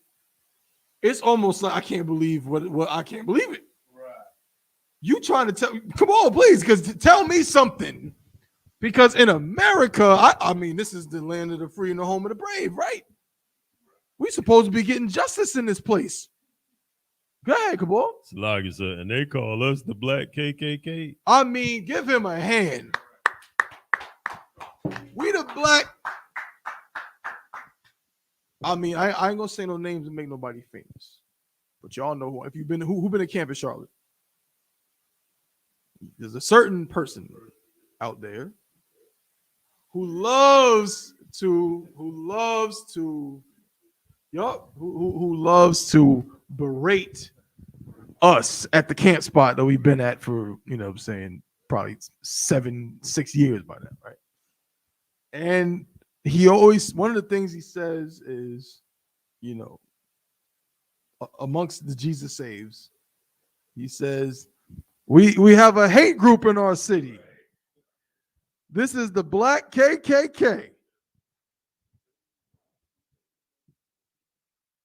it's almost like I can't believe what I can't believe it. Right. You trying to tell? Come on, please, because tell me something. Because in America, I mean, this is the land of the free and the home of the brave, right? We supposed to be getting justice in this place. Go ahead, Cabal. Salagi, sir, and they call us the Black KKK. I mean, give him a hand. We the black. I mean, I ain't gonna say no names and make nobody famous, but y'all know who. If you've been who been to camp in Charlotte, there's a certain person out there who loves to berate us at the camp spot that we've been at for, you know what I'm saying, probably 6 years by now, right? And he always, one of the things he says is, you know, amongst the Jesus saves, he says, we have a hate group in our city. This is the Black KKK.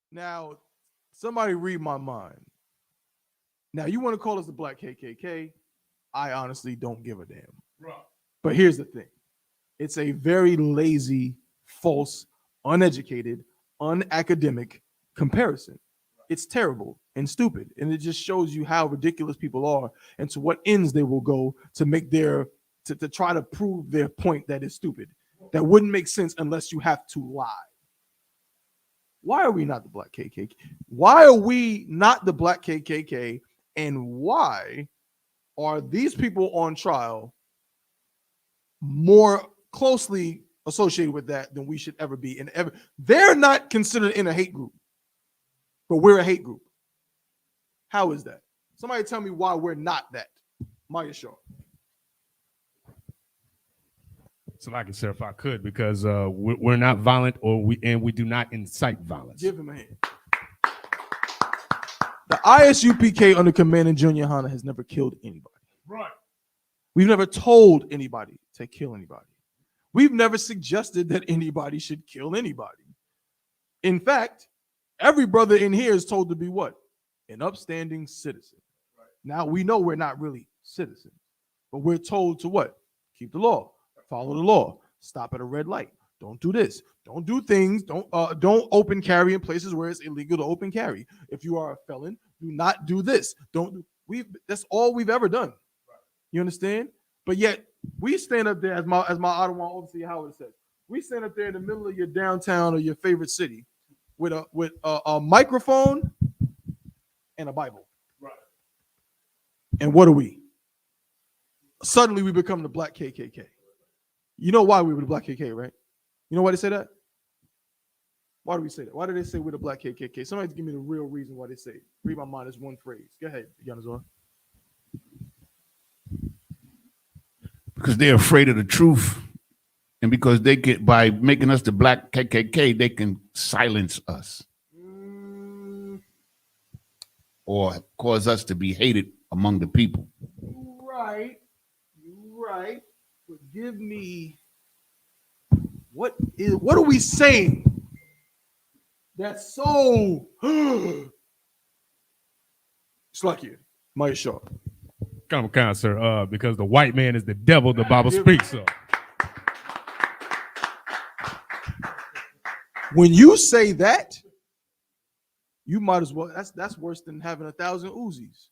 Now, somebody read my mind. Now, you want to call us the Black KKK? I honestly don't give a damn. Right. But here's the thing. It's a very lazy, false, uneducated, unacademic comparison. It's terrible and stupid. And it just shows you how ridiculous people are and to what ends they will go to make their, to try to prove their point that is stupid. That wouldn't make sense unless you have to lie. Why are we not the Black KKK? Why are we not the Black KKK? And why are these people on trial more closely associated with that than we should ever be? And ever, they're not considered in a hate group, but we're a hate group. How is that? Somebody tell me why we're not that. Maya Shaw. So, like I said, if I could, because we're not violent, we do not incite violence. Give him a hand. The Isupk under Commander Junior Hanna has never killed anybody. Right. We've never told anybody to kill anybody. We've never suggested that anybody should kill anybody. In fact, every brother in here is told to be what? An upstanding citizen. Right. Now, we know we're not really citizens, but we're told to what? Keep the law. Follow the law. Stop at a red light. Don't do this. Don't do things. Don't open carry in places where it's illegal to open carry. If you are a felon, do not do this. That's all we've ever done. You understand? But yet we stand up there as my Ottawa overseer Howard says. We stand up there in the middle of your downtown or your favorite city with a microphone and a Bible. Right. And what are we? Suddenly we become the Black KKK. You know why we were the Black KKK, right? You know why they say that? Why do we say that? Why do they say we're the Black KKK? Somebody give me the real reason why they say it. Read my mind as one phrase. Go ahead, Yanazor. Because they're afraid of the truth. And because they get, by making us the Black KKK, they can silence us. Or cause us to be hated among the people. Right. You're right. But give me, what are we saying that's so it's like you, Maya Shaw. Come on, sir. Because the white man is the devil the Bible speaks of. When you say that, you might as well, that's worse than having 1,000 Uzis.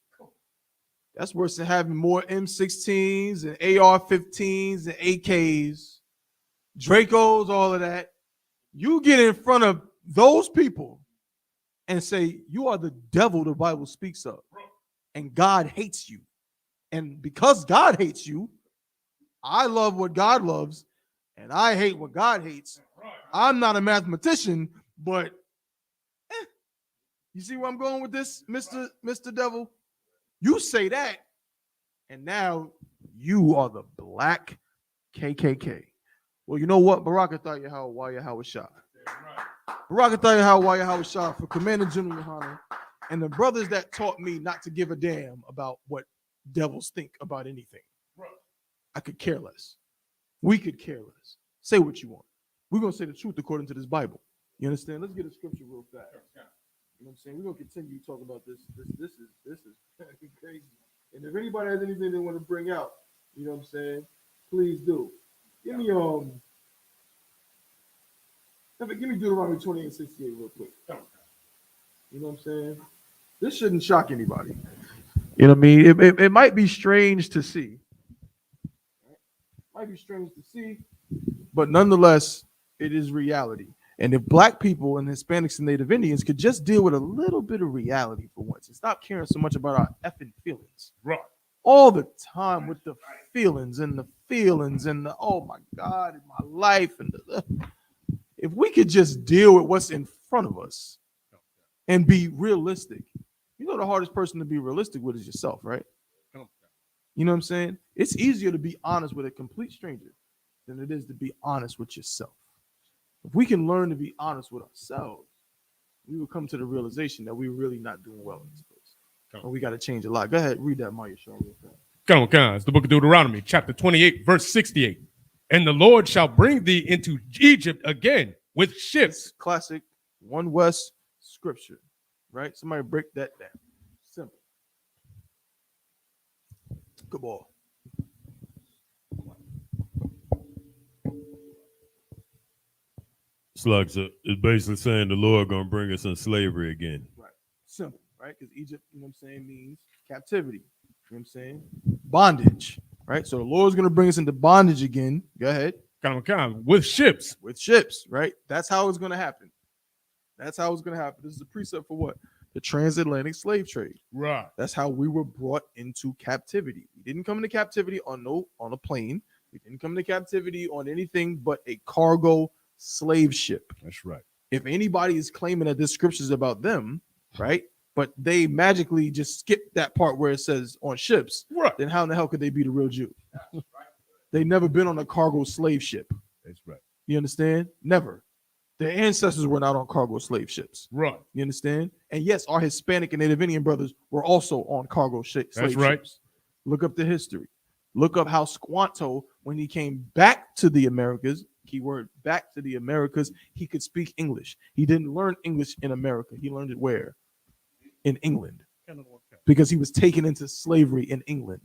That's worse than having more M16s and AR-15s and AKs, Dracos, all of that. You get in front of those people and say, you are the devil the Bible speaks of, and God hates you. And because God hates you, I love what God loves, and I hate what God hates. I'm not a mathematician, but you see where I'm going with this, Mr. Devil? You say that, and now you are the Black KKK. Well, you know what? Barak Atah Yahweh Shah. Barak Atah Yahweh Shah for Commander General Yohana and the brothers that taught me not to give a damn about what devils think about anything. I could care less. We could care less. Say what you want. We're going to say the truth according to this Bible. You understand? Let's get a scripture real fast. You know what I'm saying? We're going to continue to talk about this. This is crazy. And if anybody has anything they want to bring out, you know what I'm saying? Please do. Give me Deuteronomy 28:68 real quick. You know what I'm saying? This shouldn't shock anybody. You know what I mean? It might be strange to see. Might be strange to see, but nonetheless, it is reality. And if Black people and Hispanics and Native Indians could just deal with a little bit of reality for once and stop caring so much about our effing feelings. Right. All the time with the feelings and the oh my God, in my life. And if we could just deal with what's in front of us and be realistic. You know, the hardest person to be realistic with is yourself, right? You know what I'm saying? It's easier to be honest with a complete stranger than it is to be honest with yourself. If we can learn to be honest with ourselves, we will come to the realization that we're really not doing well in this place. And we got to change a lot. Go ahead, read that, Maya Shaw. Come on. It's the book of Deuteronomy, chapter 28, verse 68. And the Lord shall bring thee into Egypt again with ships. Classic One West scripture, right? Somebody break that down. Simple. Good ball. Slugs is basically saying the Lord gonna bring us in slavery again. Right. Simple, right? Because Egypt, you know what I'm saying, means captivity. You know what I'm saying? Bondage, right? So the Lord's gonna bring us into bondage again. Go ahead. Come on. With ships. With ships, right? That's how it's gonna happen. That's how it's gonna happen. This is a precept for what? The transatlantic slave trade. Right. That's how we were brought into captivity. We didn't come into captivity on a plane. We didn't come into captivity on anything but a cargo slave ship. That's right. If anybody is claiming that this scripture is about them, right? But they magically just skip that part where it says on ships, right, then how in the hell could they be the real Jew? They never been on a cargo slave ship. That's right. You understand? Never. Their ancestors were not on cargo slave ships. Right. You understand? And yes, our Hispanic and Native Indian brothers were also on cargo slave ships. Look up the history. Look up how Squanto, when he came back to the Americas, keyword back to the Americas, he could speak English. He didn't learn English in America. He learned it where? In England. Because he was taken into slavery in England.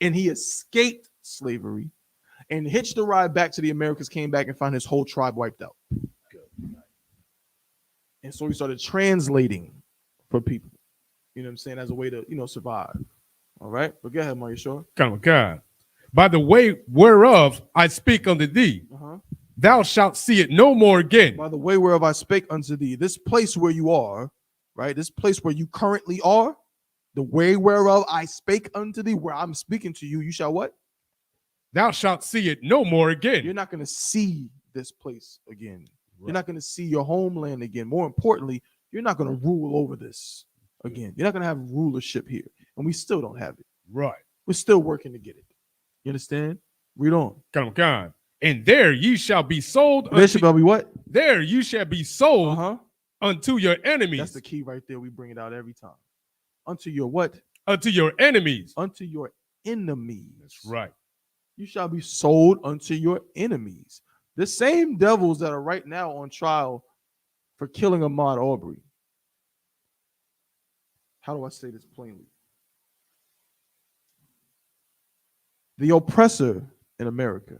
And he escaped slavery and hitched a ride back to the Americas, came back and found his whole tribe wiped out. And so he started translating for people, you know what I'm saying, as a way to, survive. All right. But go ahead, Mario Shore. Come on. By the way whereof I speak unto thee, thou shalt see it no more again. By the way whereof I spake unto thee, this place where you are, right? This place where you currently are, the way whereof I spake unto thee, where I'm speaking to you, you shall what? Thou shalt see it no more again. You're not going to see this place again. Right. You're not going to see your homeland again. More importantly, you're not going to rule over this again. You're not going to have rulership here. And we still don't have it. Right. We're still working to get it. You understand? Read on. Come on. And there ye shall be sold. There shall be what? There you shall be sold unto your enemies. That's the key right there. We bring it out every time. Unto your what? Unto your enemies. Unto your enemies. That's right. You shall be sold unto your enemies. The same devils that are right now on trial for killing Ahmaud Arbery. How do I say this plainly? The oppressor in America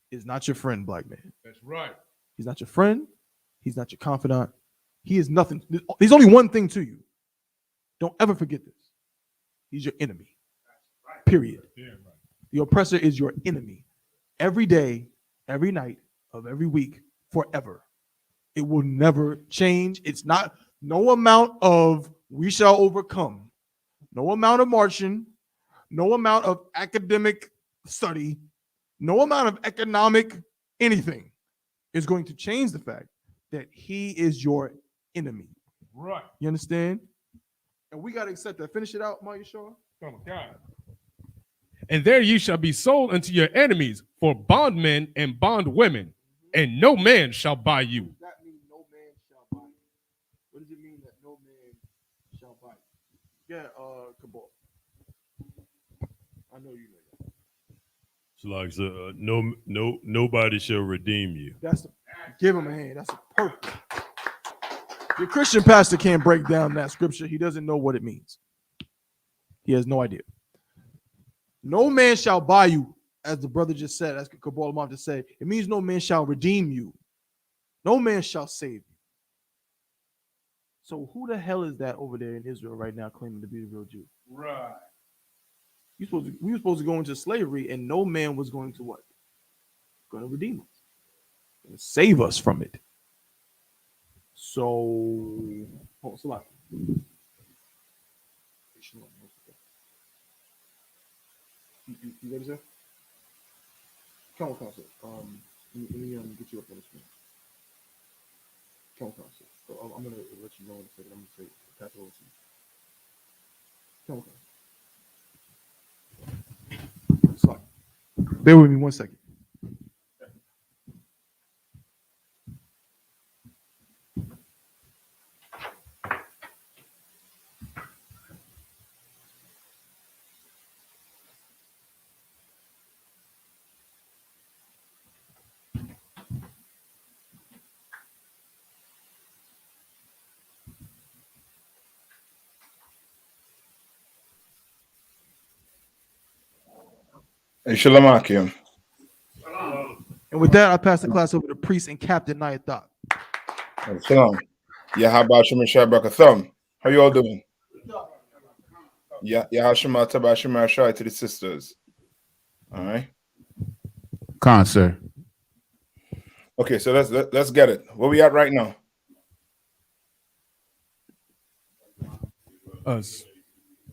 is not your friend, black man. That's right. He's not your friend. He's not your confidant. He is nothing. There's only one thing to you. Don't ever forget this. He's your enemy. Period. The oppressor is your enemy. Every day, every night of every week, forever. It will never change. It's not no amount of we shall overcome, no amount of marching, no amount of academic study, no amount of economic anything is going to change the fact that he is your enemy. Right. You understand? And we got to accept that. Finish it out, Mario Shaw. Oh my God. And there you shall be sold unto your enemies for bondmen and bondwomen, and no man shall buy you. What does that mean, no man shall buy you? What does it mean that no man shall buy you? Yeah, Cabal. I know you know that. It's like nobody shall redeem you. Give him a hand. That's perfect. Your Christian pastor can't break down that scripture. He doesn't know what it means. He has no idea. No man shall buy you, as the brother just said, as Cabal Amount just said. It means no man shall redeem you. No man shall save you. So who the hell is that over there in Israel right now claiming to be the real Jew? Right. We were supposed to go into slavery, and no man was going to what? Going to redeem us. Going to save us from it. So, hold on, Salah. You ready, sir? Come on, sir. Let me get you up on the screen. Come on, sir. So I'm gonna let you know in a second. I'm gonna say pass it over to you. Come on. Sorry. Bear with me 1 second. Shalom Akim. And with that, I pass the class over to Priest and Captain Nayathak. Shalom. Yahabashim and Shabakathum. How you all doing? Yahashima Tabashima Shai to the sisters. All right. Con, sir. Okay, so let's get it. Where we at right now?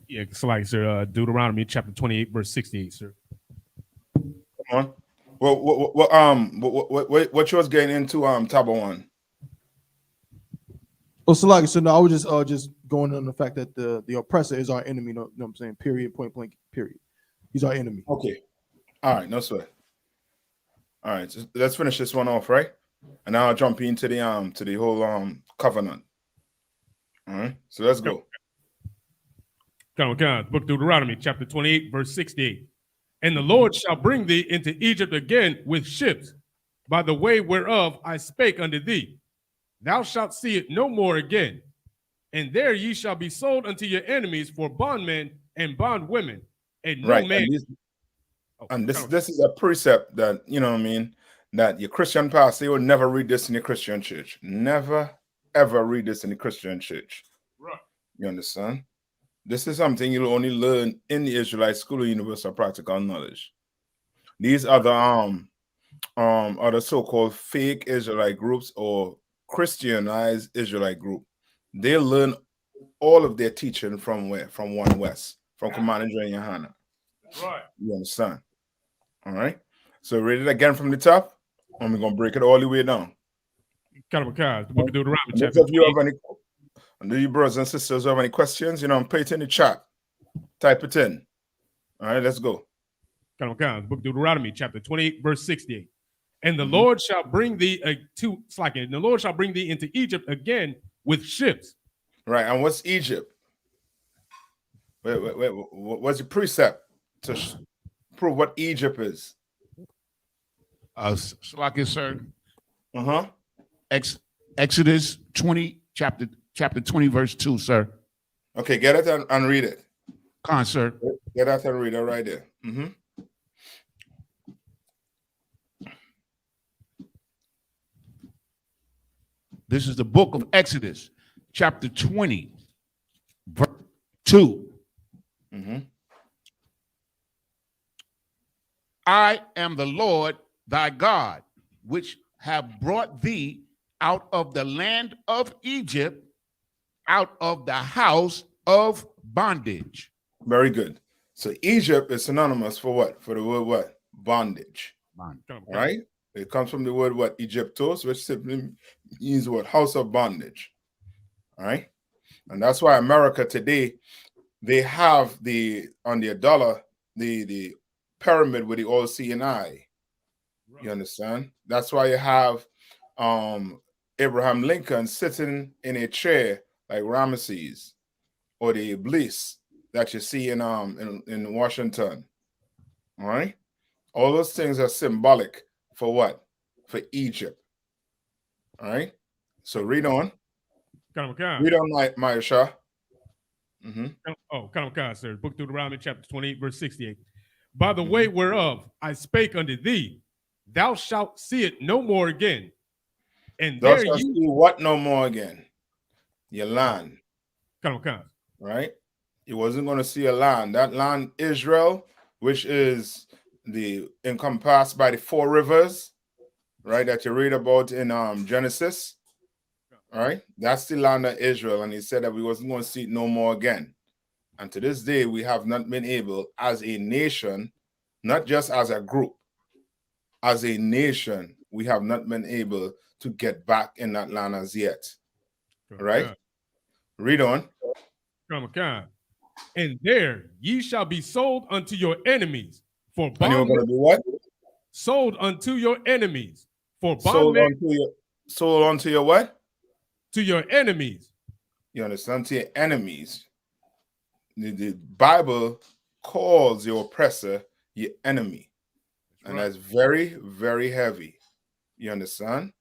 Yeah, so like, sir, Deuteronomy chapter 28, verse 68, sir. Come on. What you was getting into Taba 1? Oh, Salaki, so no, I was just going on the fact that the oppressor is our enemy. You know what I'm saying? Period, point blank, period. He's our enemy. Okay. All right, no sweat. All right, so let's finish this one off, right? And now I'll jump into the whole covenant. All right, so let's go. Come on. Book Deuteronomy chapter 28, verse 68. And the Lord shall bring thee into Egypt again with ships, by the way whereof I spake unto thee. Thou shalt see it no more again. And there ye shall be sold unto your enemies for bondmen and bondwomen. And no Right, man. and this is a precept that, you know what I mean, that your Christian pastor will never read this in the Christian church. Never, ever read this in the Christian church. Right. You understand? This is something you'll only learn in the Israelite School of Universal Practical Knowledge. These other other so-called fake Israelite groups or Christianized Israelite group, they learn all of their teaching from where? From One West, from Commander John Yohana. Right. You understand? All right. So read it again from the top, and we're gonna break it all the way down. The book of Deuteronomy And chapter if you have any, and do you brothers and sisters have any questions, put it in the chat. Type it in. All right, let's go. The book of Deuteronomy chapter 28, verse 68. And the Lord shall bring thee the Lord shall bring thee into Egypt again with ships. Right, and what's Egypt? Wait. What's the precept to prove what Egypt is? Shalaki, sir. Exodus 20, chapter 20, verse 2, sir. Okay, get it and read it. Con, sir. Get that and read it right there. This is the book of Exodus, chapter 20, verse 2. Mhm. I am the Lord thy God, which have brought thee out of the land of Egypt, out of the house of bondage. Very good. So Egypt is synonymous for what? For the word what? Bondage. Come on, All right. It comes from the word what? Egyptos, which simply means what? House of bondage. All right. And that's why America today, they have on their dollar, the pyramid with the all seeing eye. You understand? That's why you have Abraham Lincoln sitting in a chair like Ramesses, or the Iblis that you see in Washington. All right. All those things are symbolic for what? For Egypt. All right. So read on. Come on. Read on, Maisha. Oh, come on, sir. Book Deuteronomy chapter 28, verse 68. By the way whereof I spake unto thee, thou shalt see it no more again. And Thou there shalt ye see what no more again? Your land. come on. Right? You wasn't going to see a land. That land, Israel, which is encompassed by the 4 rivers, right? That you read about in Genesis. All right, that's the land of Israel, and he said that we wasn't going to see it no more again. And to this day, we have not been able, as a nation, not just as a group, as a nation, we have not been able to get back in that land as yet. All right, read on. Come on. And there ye shall be sold unto your enemies for And you're going to bondmen. be what? Sold unto your enemies for Sold bondmen. sold unto your what? To your enemies. You understand? To your enemies. The Bible calls your oppressor your enemy. And that's very, very heavy. You understand?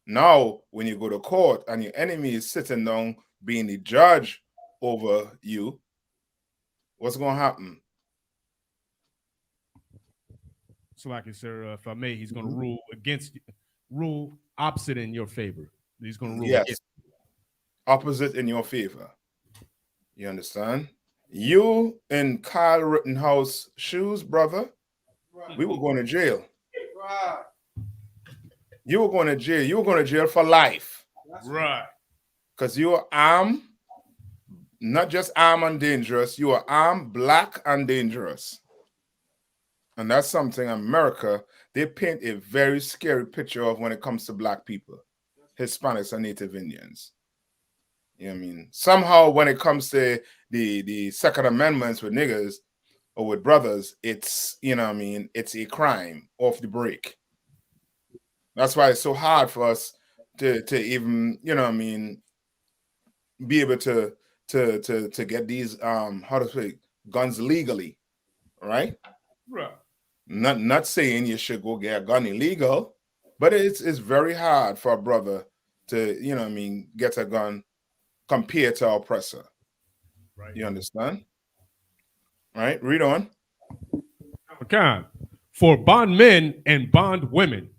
Now, when you go to court and your enemy is sitting down being the judge over you, what's going to happen? So, like I said, if I may, he's going to rule against you, rule opposite in your favor. He's going to rule against you. Opposite in your favor. You understand? You in Kyle Rittenhouse shoes, brother, we were going to jail. You were going to jail. You were going to jail for life. Right. Because you are armed, not just armed and dangerous, you are armed, black, and dangerous. And that's something America, they paint a very scary picture of when it comes to black people, Hispanics, and Native Indians. You know what I mean? Somehow when it comes to the Second Amendments with niggers or with brothers, it's, you know what I mean, it's a crime off the break. That's why it's so hard for us to even, you know what I mean, be able to get these how to say guns legally, right? Right. Not saying you should go get a gun illegal, but it's very hard for a brother to, you know what I mean, get a gun compared to our oppressor. Right. You understand? Right? Read on. Okay. For bondmen and bondwomen.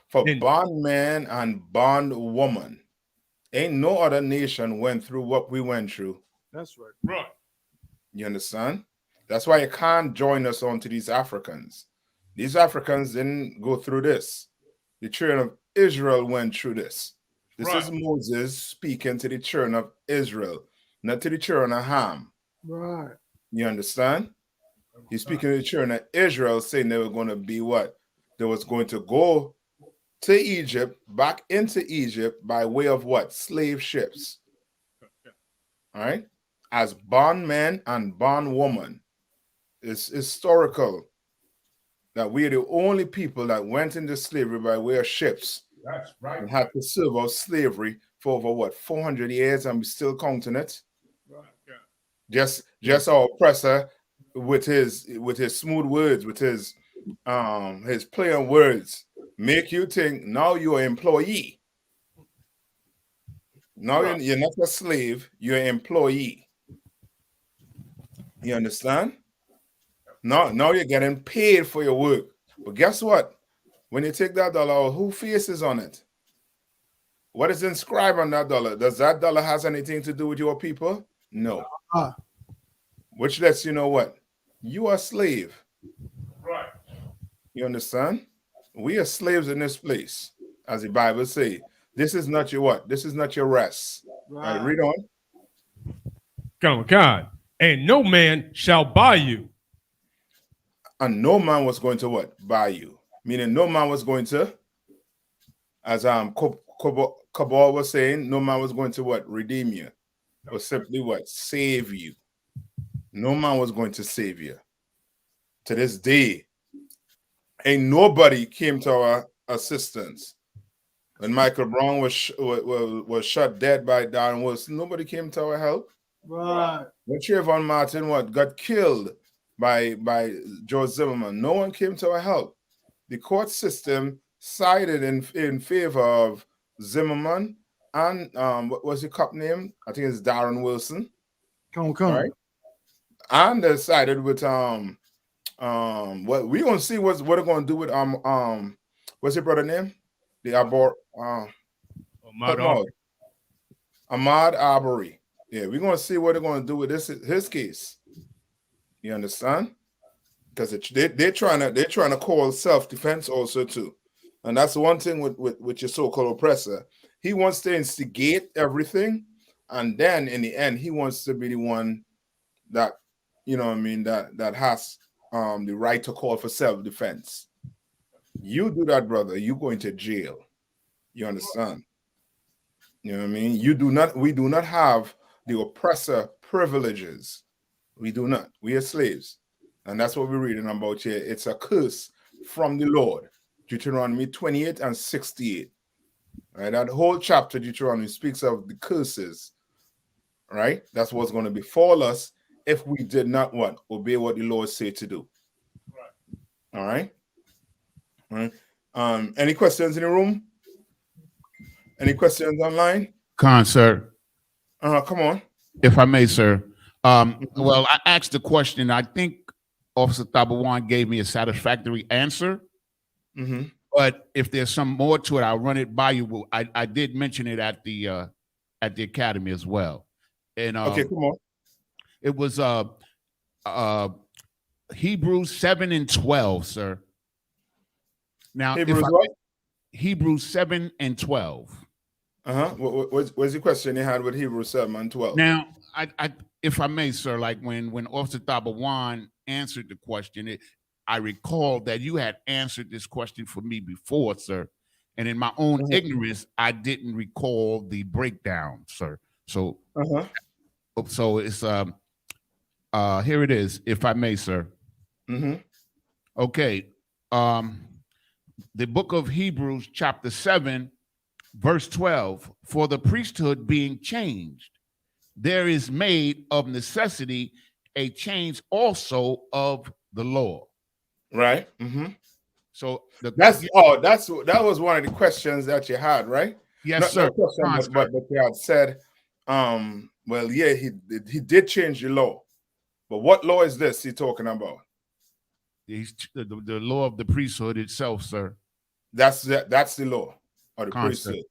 For bondman and bondwoman. Ain't no other nation went through what we went through. That's right. Right. You understand? That's why you can't join us onto these Africans. These Africans didn't go through this. The children of Israel went through this. This is Moses speaking to the children of Israel, not to the children of Ham. Right. You understand? He's speaking to the children of Israel, saying they were going to be what? They was going to go to Egypt, back into Egypt by way of what? Slave ships. All right? As bondmen and bondwoman. It's historical that we are the only people that went into slavery by way of ships. That's right. And had to serve out slavery for over what, 400 years, and we still counting it. Right. Yeah. Just our oppressor with his smooth words, with his play on words, make you think now you're an employee. Now you're not a slave, you're an employee. You understand? Now you're getting paid for your work. But guess what? When you take that dollar, who faces on it? What is inscribed on that dollar? Does that dollar has anything to do with your people? No. which lets you know what? You are a slave. Right. You understand? We are slaves in this place, as the Bible say. This is not your what? This is not your rest. Right. Read on. Come on, God. And no man shall buy you. And no man was going to what? Buy you. Meaning no man was going to, as Kabal was saying, no man was going to what? Redeem you. Or simply what? Save you. No man was going to save you. To this day, ain't nobody came to our assistance. When Michael Brown was shot dead by Darren Wilson, nobody came to our help. Right. When Trayvon Martin got killed by George Zimmerman, no one came to our help. The court system sided in favor of Zimmerman and what was the cop name? I think it's Darren Wilson. Come. Right? And they sided with what we gonna see what they're gonna do with what's your brother name? The Ahmaud Arbery. Yeah, we're gonna see what they're gonna do with his case. You understand? Because they're trying to call self-defense also too. And that's the one thing with your so-called oppressor. He wants to instigate everything, and then in the end, he wants to be the one that, you know what I mean, that has the right to call for self-defense. You do that, brother, you go into jail. You understand? You know what I mean? We do not have the oppressor privileges. We do not. We are slaves. And that's what we're reading about here. It's a curse from the Lord. Deuteronomy 28 and 68. Right? That whole chapter, Deuteronomy, speaks of the curses. Right? That's what's going to befall us if we did not what? Obey what the Lord said to do. Right. All right. All right. Any questions in the room? Any questions online? Sir. Come on. If I may, sir. Well, I asked the question. I think Officer Tabawan gave me a satisfactory answer. Mm-hmm. But if there's some more to it, I'll run it by you. I did mention it at the academy as well. And okay, come on. It was Hebrews 7 and 12, sir. Now, Hebrews 7 and 12. What's the question you had with Hebrews 7 and 12? Now, I if I may, sir, like when Officer Tabawan answered the question, I recall that you had answered this question for me before, sir. And in my own ignorance, I didn't recall the breakdown, sir. So, so it's here it is, if I may, sir. Okay. The book of Hebrews, chapter 7, verse 12, for the priesthood being changed, there is made of necessity a change also of the law. Right. So that was one of the questions that you had, right? Yes, sir. But you had said, well, yeah, he did change the law. But what law is this he's talking about? The law of the priesthood itself, sir. That's the law of the priesthood.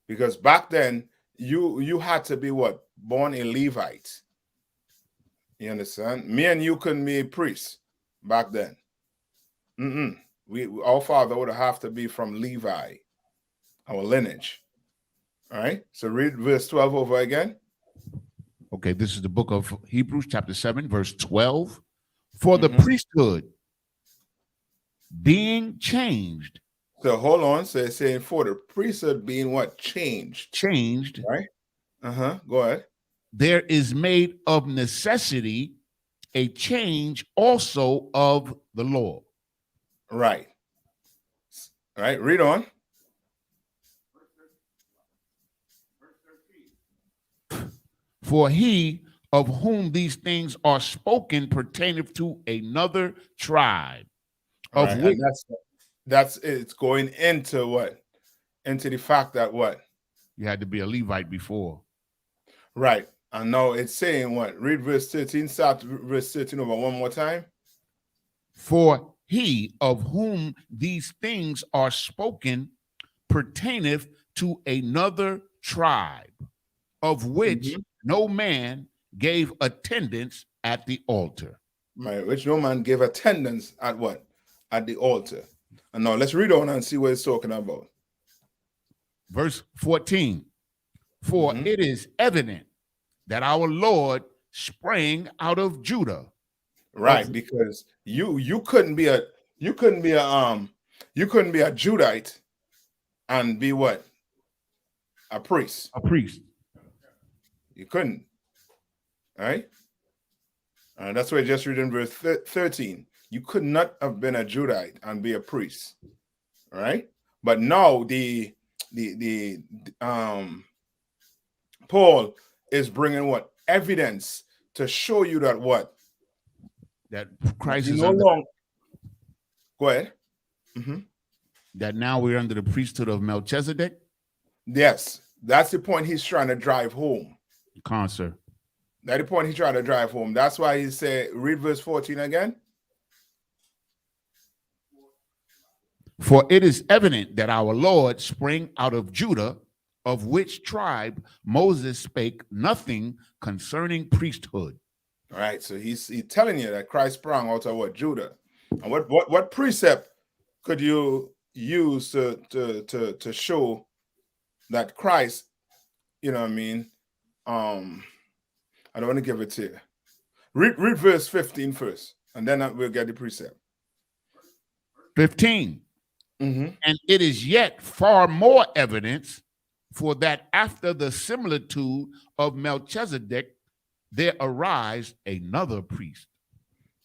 Because back then, you had to be what? Born a Levite. You understand? Me and you couldn't be a priest back then. Our father would have to be from Levi, our lineage. All right. So read verse 12 over again. Okay, this is the book of Hebrews, chapter 7, verse 12. For the priesthood being changed. So hold on. So it's saying for the priesthood being what? Changed. Right? Go ahead. There is made of necessity a change also of the law. Right. All right. Read on. For he of whom these things are spoken pertaineth to another tribe. Of which that's it's going into what? Into the fact that what? You had to be a Levite before. Right. And now it's saying what? Read verse 13. Start verse 13 over one more time. For he of whom these things are spoken pertaineth to another tribe, of which no man gave attendance at the altar. Right, which no man gave attendance at what? At the altar. And now let's read on and see what it's talking about. Verse 14. For it is evident that our Lord sprang out of Judah. Right, because you couldn't be a Judite and be what? A priest. A priest. You couldn't. All right. That's why I just read in verse 13. You could not have been a Judite and be a priest. All right. But now Paul is bringing what? Evidence to show you that what? That Christ You is no under, longer. Go ahead. that now we're under the priesthood of Melchizedek. Yes, that's the point he's trying to drive home. Sir. That's the point he's trying to drive home. That's why he said, read verse 14 again. For it is evident that our Lord sprang out of Judah, of which tribe Moses spake nothing concerning priesthood. All right, so he's telling you that Christ sprang out of what? Judah. And what precept could you use to show that Christ, you know what I mean? I don't want to give it to you. Read verse 15 first, and then we'll get the precept. 15. And it is yet far more evidence, for that after the similitude of Melchizedek, there arise another priest.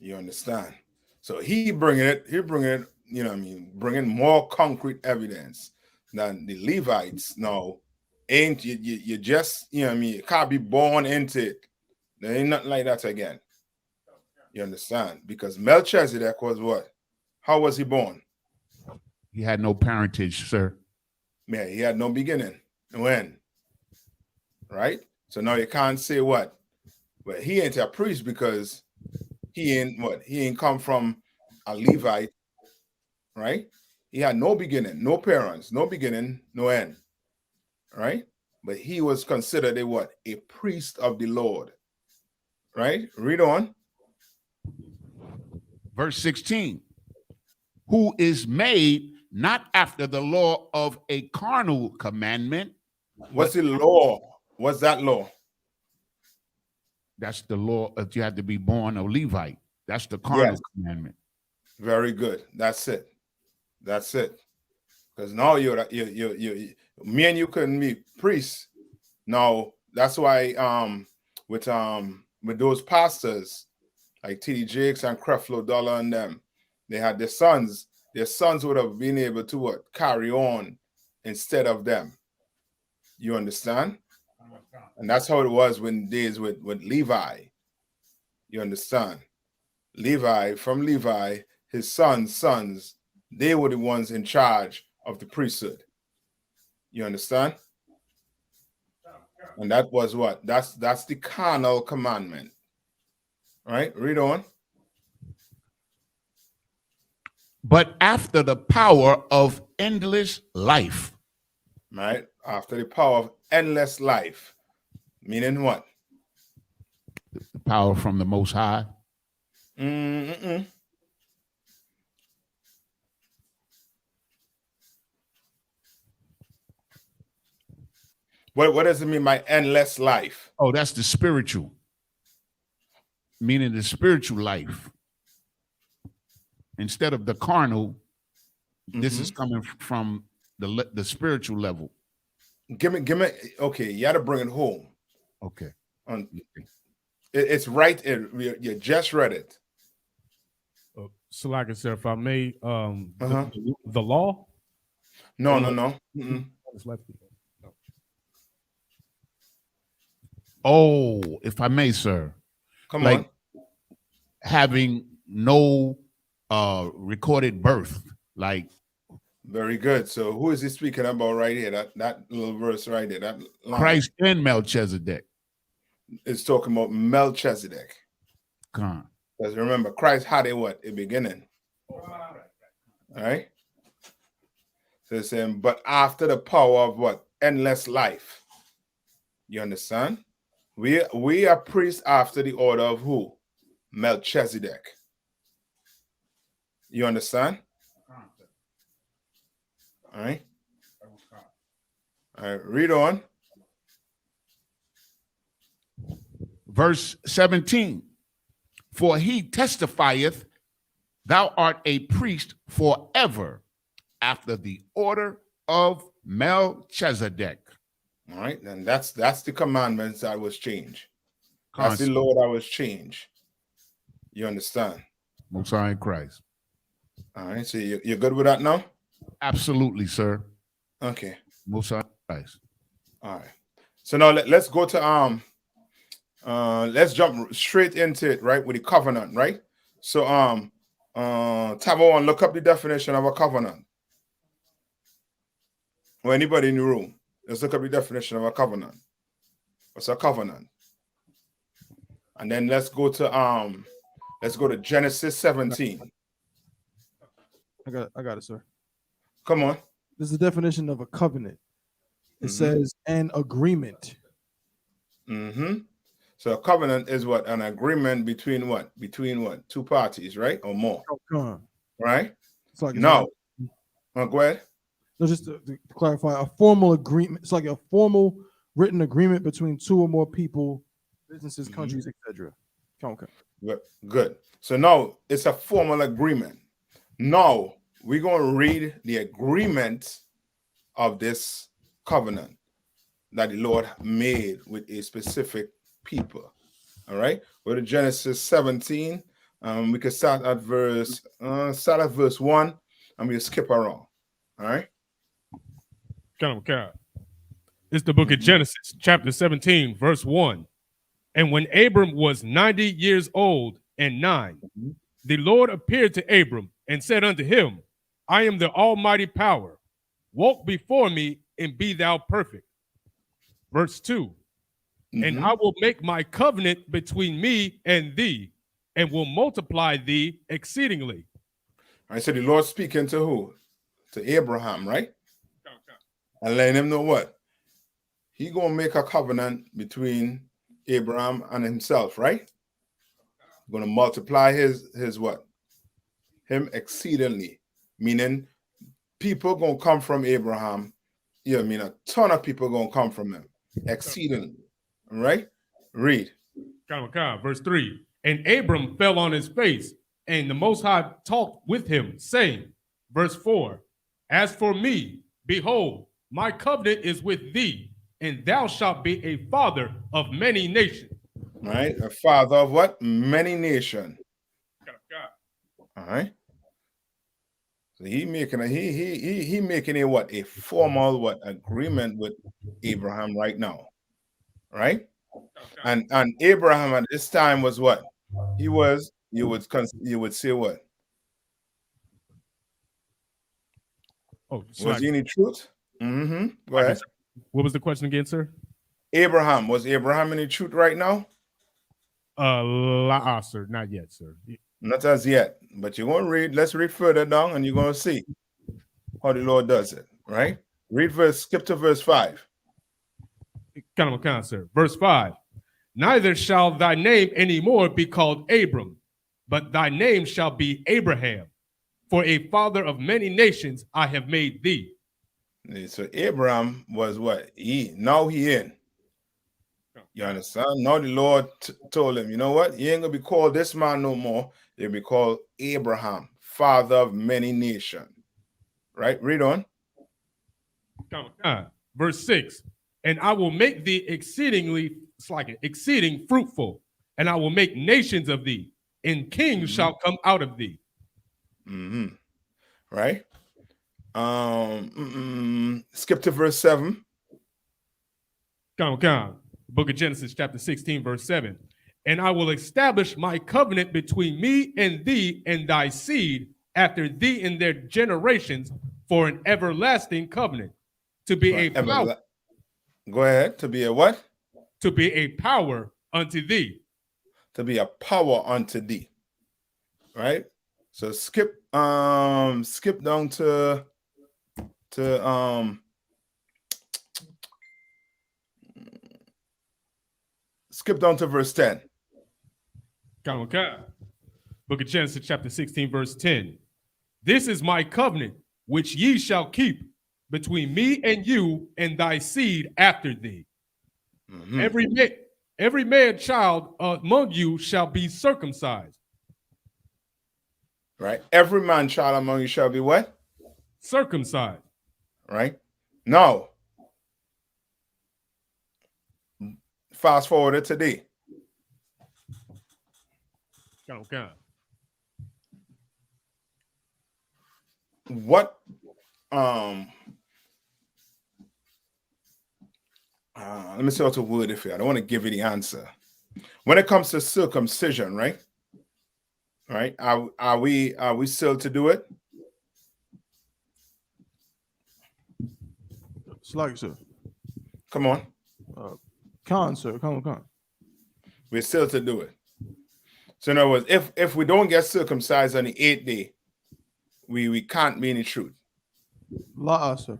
You understand? So he bringing it, you know what I mean, bringing more concrete evidence than the Levites. Now, ain't you just, you know what I mean, you can't be born into it. There ain't nothing like that again. You understand? Because Melchizedek was what? How was he born? He had no parentage, sir. Man, he had no beginning, no end. Right? So now you can't say what? But he ain't a priest because he ain't what? He ain't come from a Levite, right? He had no beginning, no parents, no beginning, no end. Right? But he was considered a what? A priest of the Lord. Right? Read on. Verse 16. Who is made not after the law of a carnal commandment. What's the law? What's that law? That's the law that you have to be born a Levite. That's the carnal commandment. Very good. That's it. That's it. Because now you me and you couldn't be priests. Now that's why with those pastors like T.D. Jakes and Creflo Dollar and them, they had their sons. Their sons would have been able to what? Carry on instead of them. You understand? And that's how it was when days with Levi. You understand? From Levi, his sons, they were the ones in charge of the priesthood. You understand? And that was what? That's the carnal commandment. Right? Read on. But after the power of endless life. Right? After the power of endless life. Meaning what? The power from the Most High. What does it mean by endless life? Oh, that's the spiritual. Meaning the spiritual life. Instead of the carnal, this is coming from the spiritual level. Give me. Okay, you got to bring it home. Okay. It's right. You just read it. So, like I said, if I may, the law. No. Oh, if I may, sir. Come on. Having no recorded birth, like. Very good. So who is he speaking about right here? That little verse right there. That line. Christ and Melchizedek. It's talking about Melchizedek. Come on. Because remember, Christ had a what? A beginning. All right. So it's saying, but after the power of what? Endless life. You understand? We are priests after the order of who? Melchizedek. You understand? All right. All right, read on. Verse 17. For he testifieth, thou art a priest forever after the order of Melchizedek. All right, and that's the commandments that was changed. That's the law that was changed. You understand? Most High in Christ. All right, so you're good with that now? Absolutely, sir. Okay. Most High in Christ. All right. So now let's go to let's jump straight into it, right? With the covenant, right? So tab 1, look up the definition of a covenant. Or anybody in the room, let's look up the definition of a covenant. What's a covenant? And then let's go to Genesis 17. I got it, sir. Come on. This is the definition of a covenant. It says an agreement. So a covenant is what? An agreement between what? Between what? Two parties, right? Or more. Right? It's like No. Go ahead. No, just to clarify, a formal agreement. It's like a formal written agreement between two or more people, businesses, countries, etc. Okay. Good. So now it's a formal agreement. Now we're going to read the agreement of this covenant that the Lord made with a specific people. All right. Go to Genesis 17. We can start at verse 1, and we'll skip around. All right. It's the book of Genesis, chapter 17, verse 1. And when Abram was 90 years old and 9, the Lord appeared to Abram and said unto him, I am the almighty power. Walk before me and be thou perfect. Verse 2. And I will make my covenant between me and thee, and will multiply thee exceedingly. All right, so the Lord speaking to who? To Abraham, right? And letting him know what? He gonna make a covenant between Abraham and himself, right? Gonna multiply his what? Him exceedingly. Meaning people gonna come from Abraham. Yeah, I mean a ton of people gonna come from him. Exceedingly. All right? Read. Verse 3. And Abram fell on his face, and the Most High talked with him, saying, verse 4, As for me, behold, my covenant is with thee, and thou shalt be a father of many nations. All right? A father of what? Many nations. All right? So he making a what? A formal what? Agreement with Abraham right now. Right? And Abraham at this time was what? He was, you would say what? Oh, was he in the truth? Go ahead. What was the question again, sir? Abraham. Was Abraham in the truth right now? Sir, not yet, sir. Not as yet. But you're going to read, let's read further down, and you're going to see how the Lord does it, right? Skip to verse 5. Sir. Verse 5. Neither shall thy name anymore be called Abram, but thy name shall be Abraham. For a father of many nations I have made thee. So Abraham was what? Now he in. You understand? Now the Lord told him, you know what? You ain't going to be called this man no more. You'll be called Abraham, father of many nations. Right? Read on. Verse 6. And I will make thee exceeding fruitful, and I will make nations of thee, and kings shall come out of thee. Right? Skip to verse 7. Book of Genesis, chapter 16, verse 7. And I will establish my covenant between me and thee and thy seed after thee in their generations for an everlasting covenant, to be a power. Go ahead. To be a what? To be a power unto thee. To be a power unto thee. Right? So skip down to skip down to verse 10. Okay. Book of Genesis, chapter 16, verse 10. This is my covenant, which ye shall keep between me and you and thy seed after thee. Mhm. Every man child among you shall be circumcised. Right? Every man child among you shall be what? Circumcised. Right? Now, fast forward to today. Okay. What let me see how to word it for you. I don't want to give you the answer. When it comes to circumcision, right? Right? Are we still to do it? Slack, sir. Come on. Con, sir. Come on. We're still to do it. So in other words, if we don't get circumcised on the 8th day, we can't be in the truth. La'ah, sir.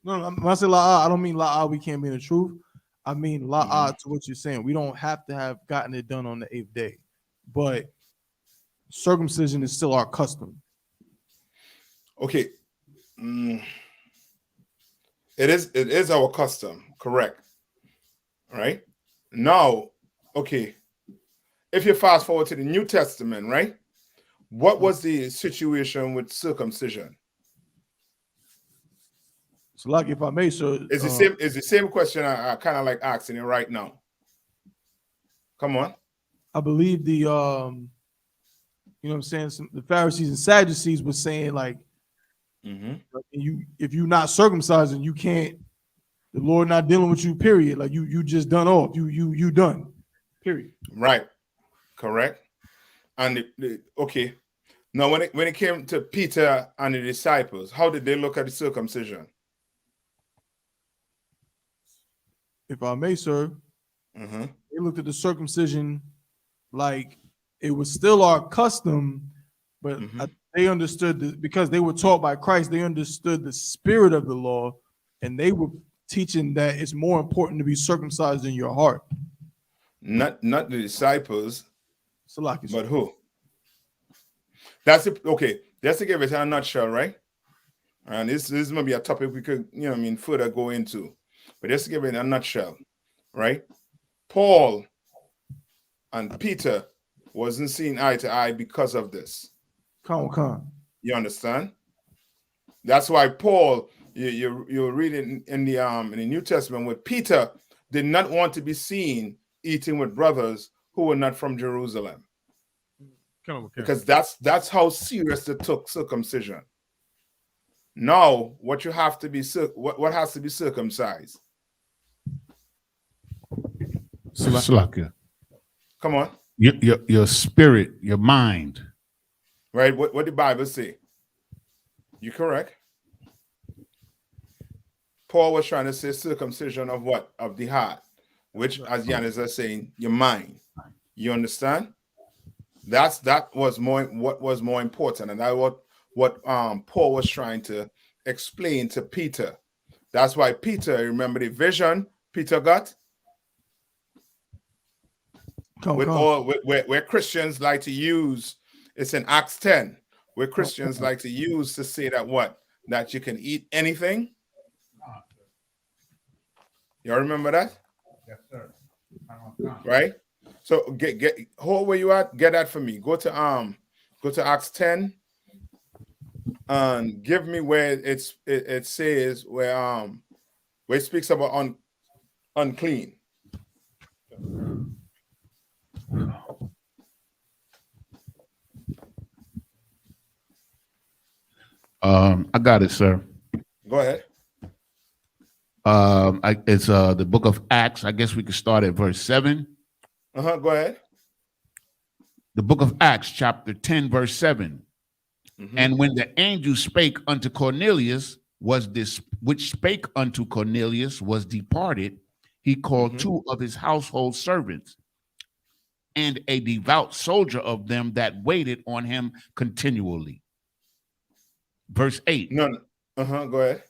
No, when I say la'ah, I don't mean la'ah, we can't be in the truth. I mean la'ah to what you're saying. We don't have to have gotten it done on the 8th day. But circumcision is still our custom. Okay. It is our custom, correct. Right? Now, okay. If you fast forward to the New Testament, right? What was the situation with circumcision? So, like, if I may, sir, It's the same question I kind of like asking you right now. Come on. I believe the you know what I'm saying, the Pharisees and Sadducees were saying like, if you're not circumcised and you can't, the Lord not dealing with you, period. Like you just done off. You done. Period. Right. Correct. And okay. Now when it came to Peter and the disciples, how did they look at the circumcision? If I may, sir, they looked at the circumcision like it was still our custom, but they understood because they were taught by Christ, they understood the spirit of the law, and they were teaching that it's more important to be circumcised in your heart. Not the disciples, Salaki, but who? That's it. Okay, just to give it in a nutshell, right? And this might be a topic we could, further go into. But just to give it in a nutshell, right? Paul and Peter wasn't seen eye to eye because of this. Come. You understand? That's why Paul, you read it in the New Testament, where Peter did not want to be seen eating with brothers who were not from Jerusalem. Because that's how serious they took circumcision. Now, what has to be circumcised? Salakia. Come on. Your spirit, your mind. Right? What the Bible say? You correct? Paul was trying to say circumcision of what? Of the heart, which, as Yanis is saying, your mind. You understand? That was what was more important, and that what Paul was trying to explain to Peter. That's why Peter, remember the vision Peter got? Where Christians like to use, it's in Acts 10, where Christians like to use to say that what? That you can eat anything. You remember that? Yes, sir. Right? So get hold where you at, get that for me. Go to Acts 10 and give me where it says where it speaks about unclean. I got it, sir. Go ahead. It's the book of Acts. I guess we could start at verse 7. Go ahead. The book of Acts, chapter 10, verse 7. And when the angel spake unto Cornelius, which spake unto Cornelius was departed, he called 2 of his household servants and a devout soldier of them that waited on him continually. Verse 8. Go ahead.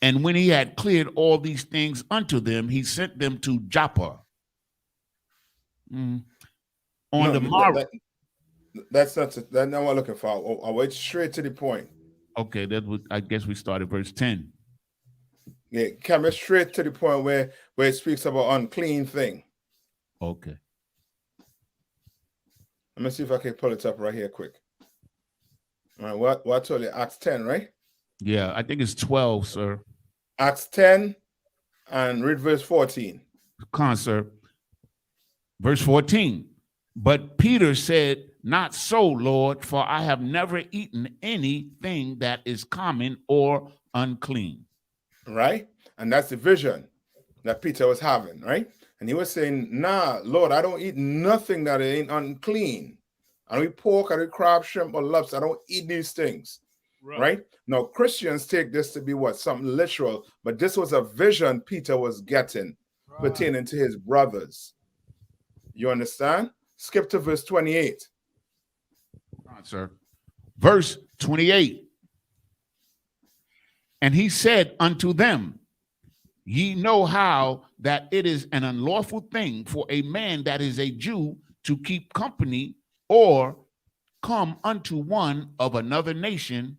And when he had cleared all these things unto them, he sent them to Joppa. On No, the morrow. That's not what we're looking for. I went straight to the point. Okay, that would, I guess we started verse 10. Yeah, come straight to the point where it speaks about unclean thing. Okay. Let me see if I can pull it up right here quick. All right, what I told you, Acts 10, right? Yeah, I think it's 12, sir. Acts 10 and read verse 14. Come on, sir. Verse 14. But Peter said, not so, Lord, for I have never eaten anything that is common or unclean. Right? And that's the vision that Peter was having, right? And he was saying, nah, Lord, I don't eat nothing that ain't unclean. I don't eat pork, I don't eat crab, shrimp, or lobster. I don't eat these things. Right? Now, Christians take this to be what? Something literal, but this was a vision Peter was getting pertaining to his brothers. You understand? Skip to verse 28. Come on, sir. Verse 28. And he said unto them, ye know how that it is an unlawful thing for a man that is a Jew to keep company or come unto one of another nation,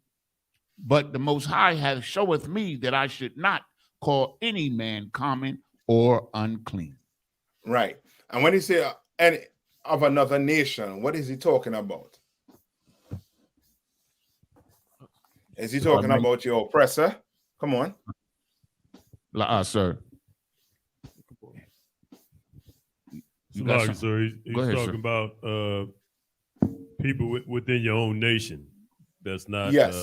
but the Most High hath showeth me that I should not call any man common or unclean. Right. And when he say any of another nation, what is he talking about? Is he talking about your oppressor? Come on. Sir. Sir, he's talking about people within your own nation. That's not following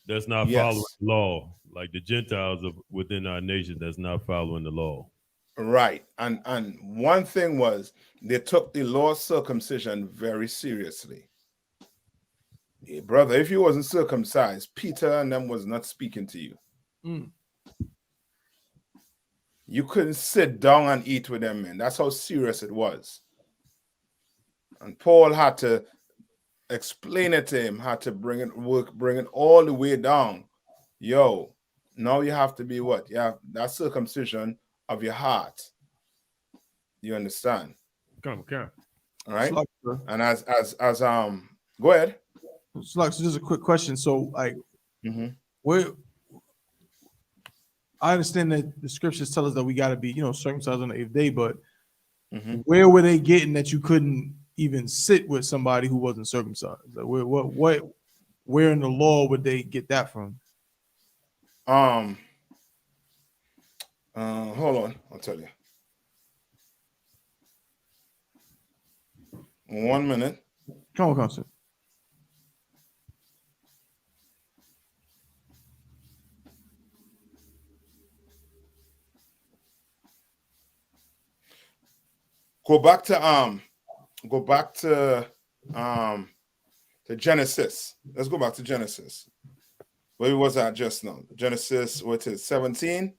the law. Like the Gentiles within our nation that's not following the law. Right. And one thing was they took the law of circumcision very seriously. Hey, brother, if you wasn't circumcised, Peter and them was not speaking to you. You couldn't sit down and eat with them, man. That's how serious it was. And Paul had to explain it to him, had to bring it all the way down. Yo, now you have to be what? You have that circumcision of your heart. You understand? Come. All right. And as go ahead. So just a quick question. So, like, where I understand that the scriptures tell us that we got to be, circumcised on the 8th day, but where were they getting that you couldn't even sit with somebody who wasn't circumcised? Like, where in the law would they get that from? Hold on, I'll tell you. 1 minute. Come on, sir. Go back to Genesis. Let's go back to Genesis. Where was that just now? Genesis, what is 17?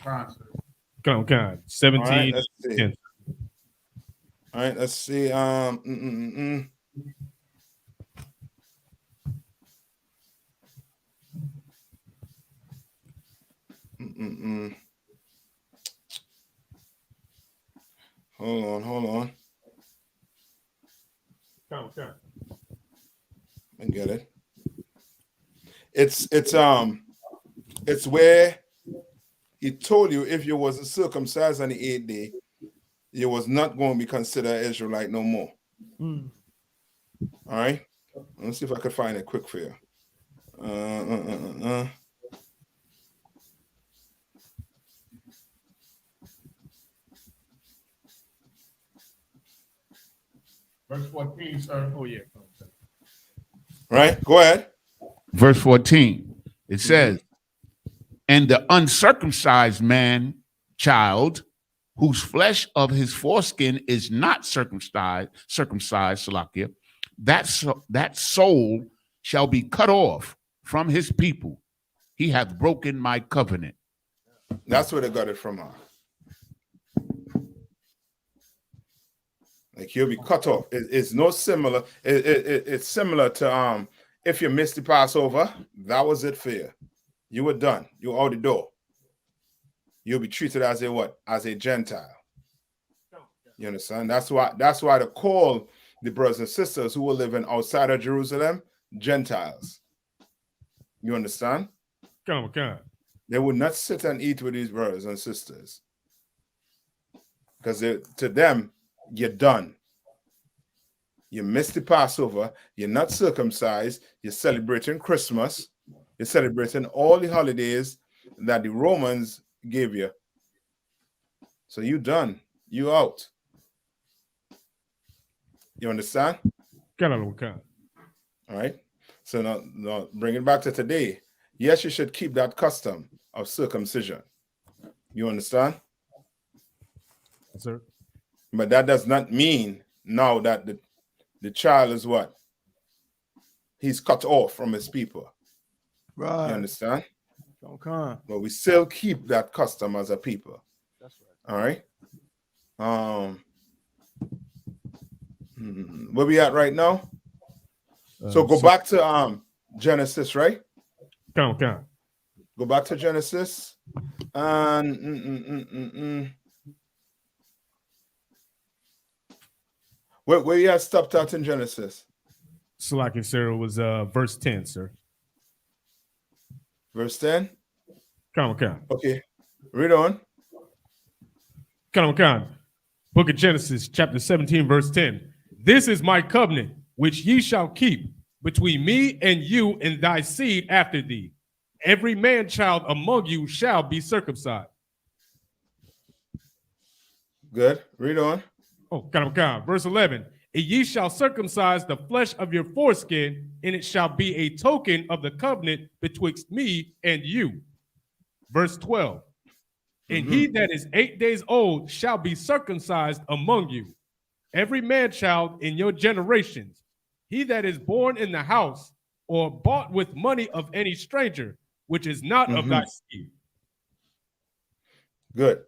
Come. 17. All right, let's see. All right, let's see. Hold on. Come. I get it. It's where he told you if you wasn't circumcised on the 8th day, you was not going to be considered Israelite no more. All right. Let's see if I could find it quick for you. Verse 14, sir. Oh, yeah. Right. Go ahead. Verse 14. It says, and the uncircumcised man child, whose flesh of his foreskin is not circumcised, Salakia, that soul shall be cut off from his people. He hath broken my covenant. That's where they got it from. Like he'll be cut off. It's no similar. It's similar to if you missed the Passover, that was it for you. You were done. You were out the door. You'll be treated as a what? As a Gentile. You understand? That's why they call the brothers and sisters who were living outside of Jerusalem Gentiles. You understand? Come on. They would not sit and eat with these brothers and sisters. Because to them, you're done. You missed the Passover, you're not circumcised, you're celebrating Christmas, you're celebrating all the holidays that the Romans gave you. So you done. You out. You understand? Come. All right. So now bring it back to today. Yes, you should keep that custom of circumcision. You understand? Yes, sir. But that does not mean now that the child is what? He's cut off from his people. Right. You understand? Okay. But we still keep that custom as a people. That's right. All right. Where we at right now? So go back to Genesis, right? Come. Go back to Genesis and where you had stopped at in Genesis? Salaki, sir, was verse 10, sir. Verse 10. Come. Okay. Read on. Come. Book of Genesis, chapter 17, verse 10. This is my covenant, which ye shall keep between me and you and thy seed after thee. Every man child among you shall be circumcised. Good. Read on. Oh, come. Verse 11. And ye shall circumcise the flesh of your foreskin, and it shall be a token of the covenant betwixt me and you. Verse 12. And he that is 8 days old shall be circumcised among you, every man child in your generations. He that is born in the house or bought with money of any stranger, which is not of thy seed. Good.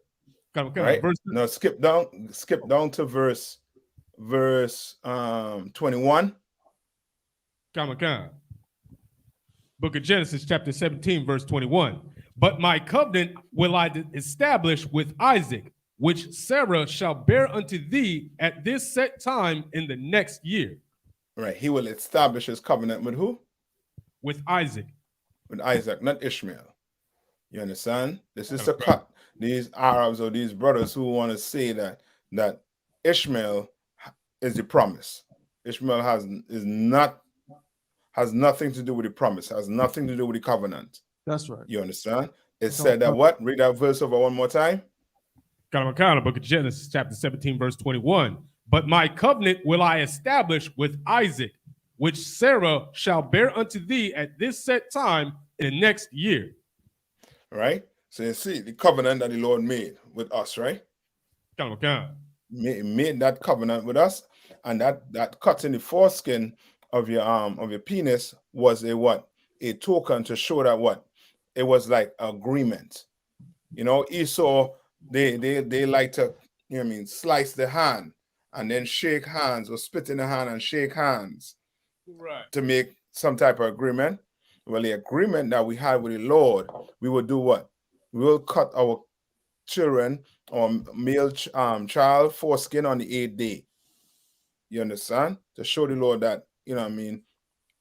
Come. Right. Verse, Now skip down to verse 21. Come. Book of Genesis, chapter 17, verse 21. But my covenant will I establish with Isaac, which Sarah shall bear unto thee at this set time in the next year. Right. He will establish his covenant with who? With Isaac. With Isaac, not Ishmael. You understand? This is the cut. These Arabs or these brothers who want to say that Ishmael is the promise. Ishmael has nothing to do with the promise, has nothing to do with the covenant. That's right. You understand? It said that what? Read that verse over one more time. Book of Genesis, chapter 17, verse 21. But my covenant will I establish with Isaac, which Sarah shall bear unto thee at this set time in the next year. Right? So you see the covenant that the Lord made with us, right? Made that covenant with us, and that cut in the foreskin of your penis was a what? A token to show that what? It was like agreement. You know, Esau, they like to, you know what I mean, slice the hand and then shake hands or spit in the hand and shake hands, right, to make some type of agreement. Well, the agreement that we had with the Lord, we will do what? We will cut our children or male child foreskin on the 8th day. You understand? To show the Lord that, you know what I mean,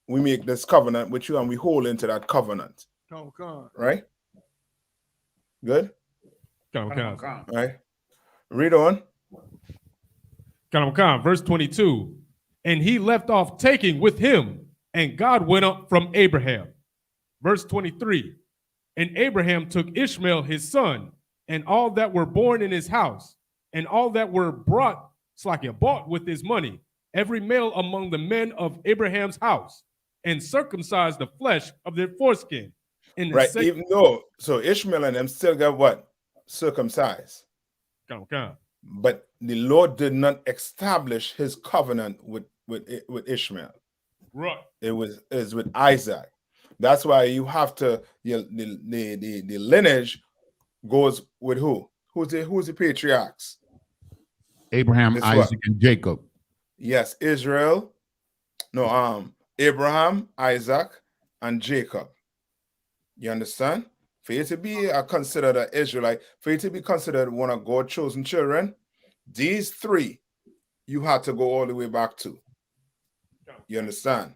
we make this covenant with you and we hold into that covenant. Come. Right? Good? Right. Read on. Verse 22. And he left off taking with him, and God went up from Abraham. Verse 23. And Abraham took Ishmael his son, and all that were born in his house, and all that were bought with his money, every male among the men of Abraham's house, and circumcised the flesh of their foreskin. Right, even though, so Ishmael and them still got what? Circumcised. But the Lord did not establish his covenant with Ishmael. Right. It was with Isaac. That's why you have to, the lineage goes with who? Who's the patriarchs? Abraham, It's Isaac, what? and Jacob. Yes, Abraham, Isaac, and Jacob. You understand? For you to be considered an Israelite, for you to be considered one of God's chosen children, These three, you had to go all the way back to. You understand?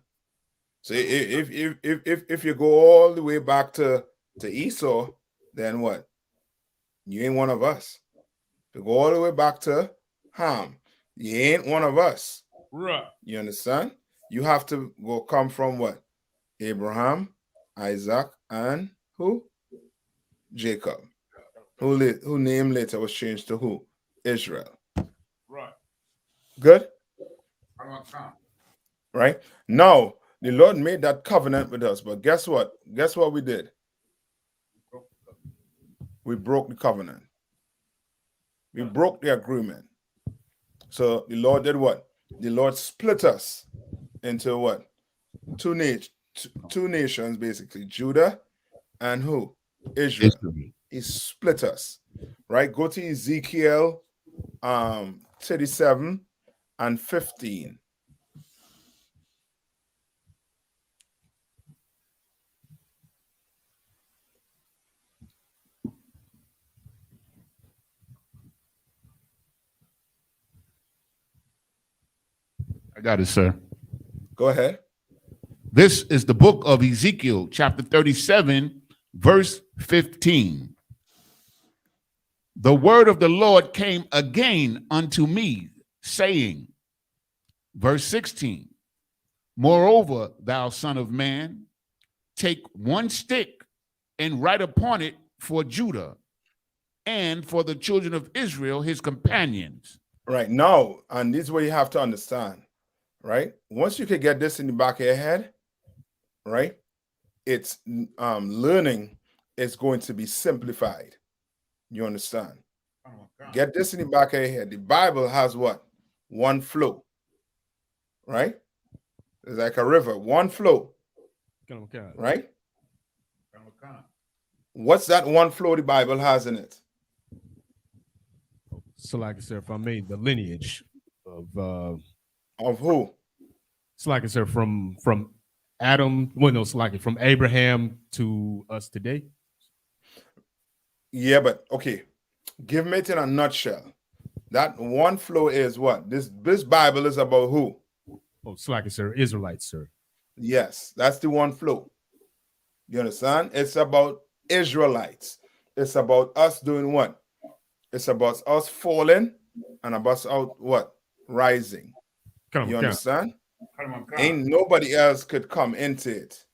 So if you go all the way back to Esau, then what? You ain't one of us. To go all the way back to Ham, you ain't one of us. Right. You understand? You have to go come from what? Abraham, Isaac, and who? Jacob. Who name later was changed to who? Israel. Right. Good? Right? Now, the Lord made that covenant with us, but guess what? Guess what we did? We broke the covenant. We broke the agreement. So the Lord did what? The Lord split us into what? Two nations, basically. Judah and who? Israel. He split us. Right? Go to Ezekiel 37 and 15. I got it, sir. Go ahead. This is the book of Ezekiel, chapter 37, verse 15. The word of the Lord came again unto me, saying, verse 16, moreover, thou son of man, take one stick and write upon it for Judah and for the children of Israel, his companions. Right now, and this is what you have to understand, right? Once you can get this in the back of your head, right, it's learning is going to be simplified. You understand? Get this in the back of your head. The Bible has what? One flow, right? It's like a river, one flow, right? What's that one flow the Bible has in it? So, like I said, if I made the lineage of who? So, like I said, from Adam, well, no, so like from Abraham to us today. Yeah, but okay. Give me it in a nutshell. That one flow is what? This Bible is about who? Oh, so like I said, Israelites, sir. Yes, that's the one flow. You understand? It's about Israelites. It's about us doing what? It's about us falling and about us what? Rising. You understand? Ain't nobody else could come into it.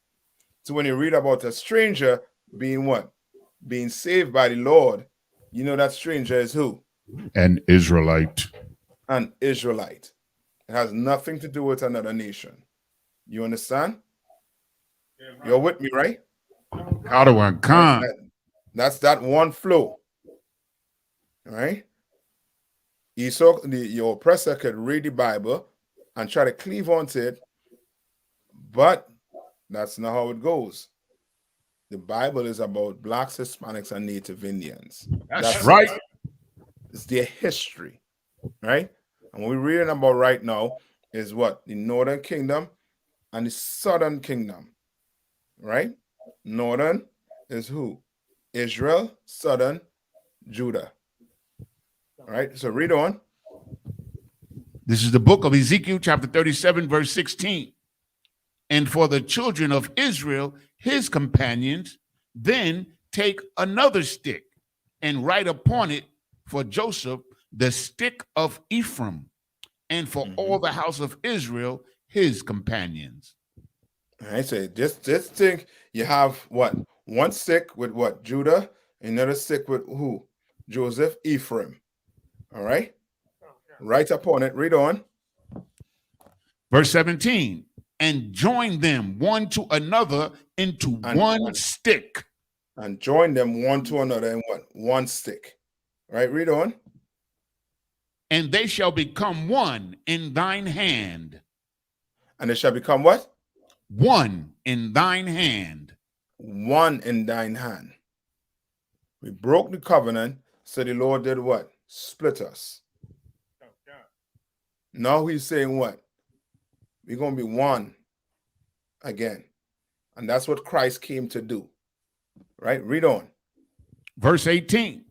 So when you read about a stranger being what? Being saved by the Lord, you know that stranger is who? An Israelite. An Israelite. It has nothing to do with another nation. You understand? You're with me, right? That's that one flow. Right? Your oppressor could read the Bible and try to cleave onto it, but that's not how it goes. The Bible is about Blacks, Hispanics, and Native Indians. That's right. It's their history, right? And what we're reading about right now is what? The Northern Kingdom and the Southern Kingdom, right? Northern is who? Israel. Southern, Judah. All right, so read on. This is the book of Ezekiel, chapter 37, verse 16. And for the children of Israel, his companions, then take another stick and write upon it for Joseph the stick of Ephraim, and for all the house of Israel, his companions. All right, so just think you have what? One stick with what? Judah, another stick with who? Joseph, Ephraim. All right, write upon it. Read on. Verse 17, and join them one to another into one stick. And join them one to another in what? One stick. All right, read on. And they shall become one in thine hand. And they shall become what? One in thine hand. One in thine hand. We broke the covenant, so the Lord did what? Split us. Now he's saying what? We're going to be one again. And that's what Christ came to do. Right? Read on. Verse 18.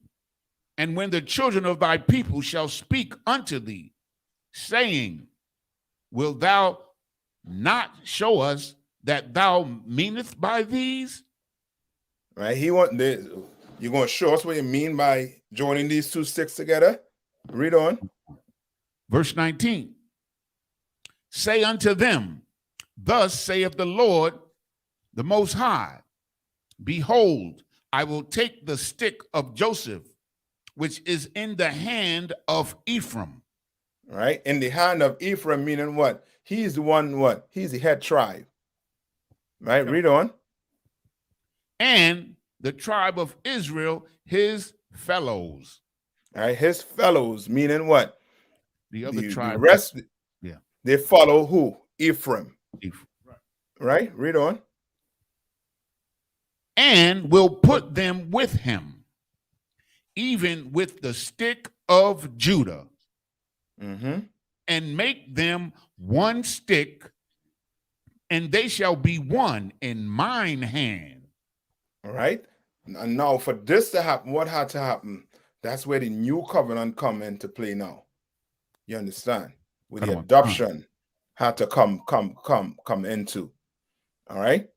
And when the children of thy people shall speak unto thee, saying, wilt thou not show us that thou meanest by these? Right? You're going to show us what you mean by joining these two sticks together? Read on. Verse 19. Say unto them, thus saith the Lord, the Most High, behold, I will take the stick of Joseph, which is in the hand of Ephraim. Right? In the hand of Ephraim, meaning what? He's the one, what? He's the head tribe. Right? Read on. And the tribe of Israel, his fellows. All right? His fellows, meaning what? The other The tribe. rest, Yeah. they follow who? Ephraim. Ephraim. Right? Read on. And will put them with him, even with the stick of Judah, and make them one stick, and they shall be one in mine hand. All right. And now for this to happen, what had to happen? That's where the new covenant come into play now. You understand? With the adoption had to come into. All right.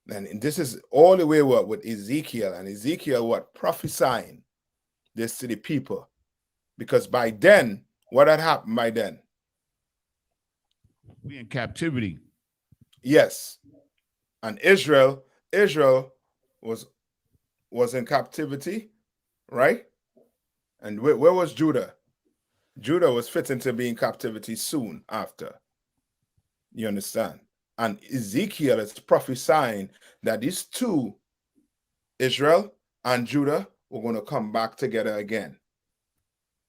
And this is all the way what with Ezekiel, and Ezekiel what prophesying this to the people, because by then, what had happened by then? We in captivity. Yes, and Israel was in captivity, right? And where was Judah? Judah was fitting to be in captivity soon after. You understand? And Ezekiel is prophesying that these two, Israel and Judah, were going to come back together again.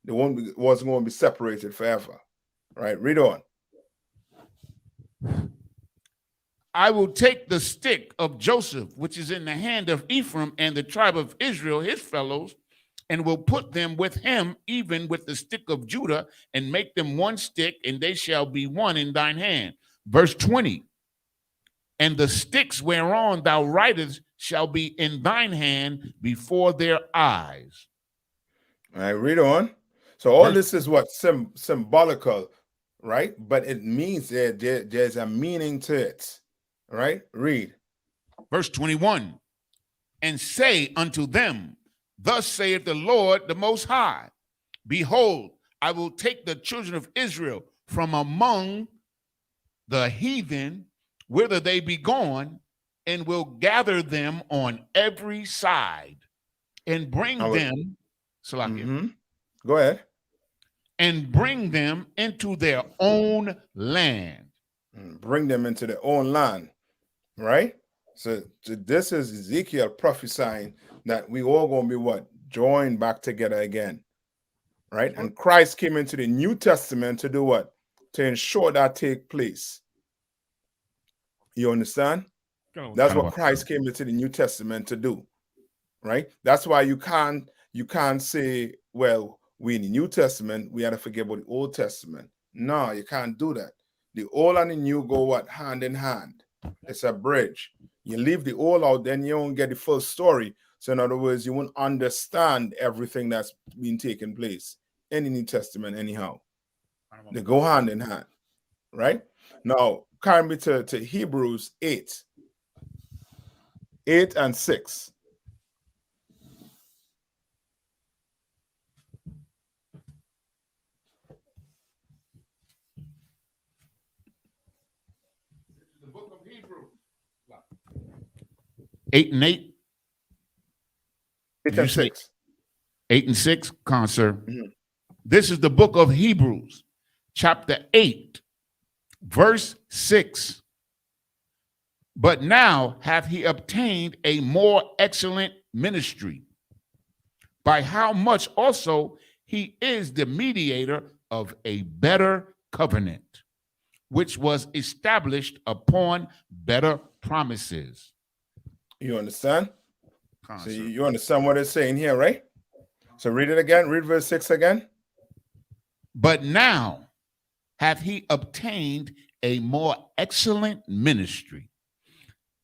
They wasn't going to be separated forever. Right? Read on. I will take the stick of Joseph, which is in the hand of Ephraim, and the tribe of Israel, his fellows, and will put them with him, even with the stick of Judah, and make them one stick, and they shall be one in thine hand. Verse 20. And the sticks whereon thou writest shall be in thine hand before their eyes. All right, read on. So all this is what symbolical, right? But it means that there's a meaning to it, right? Read. Verse 21. And say unto them, thus saith the Lord the Most High, behold, I will take the children of Israel from among the heathen, whither they be gone, and will gather them on every side, and bring them, Go ahead. And bring them into their own land. Bring them into their own land, right? So this is Ezekiel prophesying that we all going to be what? Joined back together again, right? And Christ came into the New Testament to do what? To ensure that take place. You understand? That's what Christ came into the New Testament to do, right? That's why you can't say, well, we in the New Testament, we had to forget about the Old Testament. No, you can't do that. The old and the new go what? Hand in hand. It's a bridge. You leave the old out, then you won't get the full story. So in other words, you won't understand everything that's been taking place in the New Testament anyhow. They go hand in hand, right? Now, carry me to Hebrews 8 and 6. The book of Hebrews. 8 and 8. 8 and 6. 8 and 6, concert. This is the book of Hebrews, chapter 8, verse 6. But now hath he obtained a more excellent ministry, by how much also he is the mediator of a better covenant, which was established upon better promises. You understand? So you understand what it's saying here, right? So read it again. Read verse 6 again. But now hath he obtained a more excellent ministry,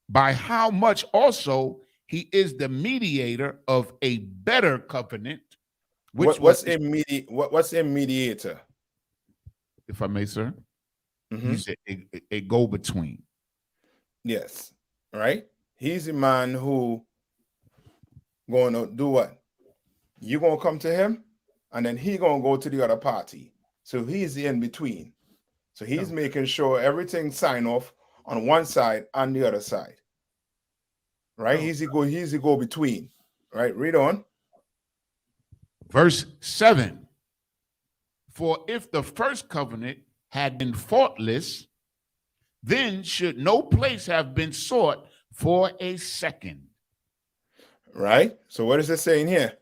by how much also he is the mediator of a better covenant, What's a mediator? if I may, sir? Mhm. You said a go-between. Yes, right. He's the man who going to do what? You're gonna come to him, and then he gonna go to the other party. So he's the in between. So he's making sure everything sign off on one side and the other side. Right? He's the go between. Right? Read on. Verse 7. For if the first covenant had been faultless, then should no place have been sought for a second. Right? So what is it saying here?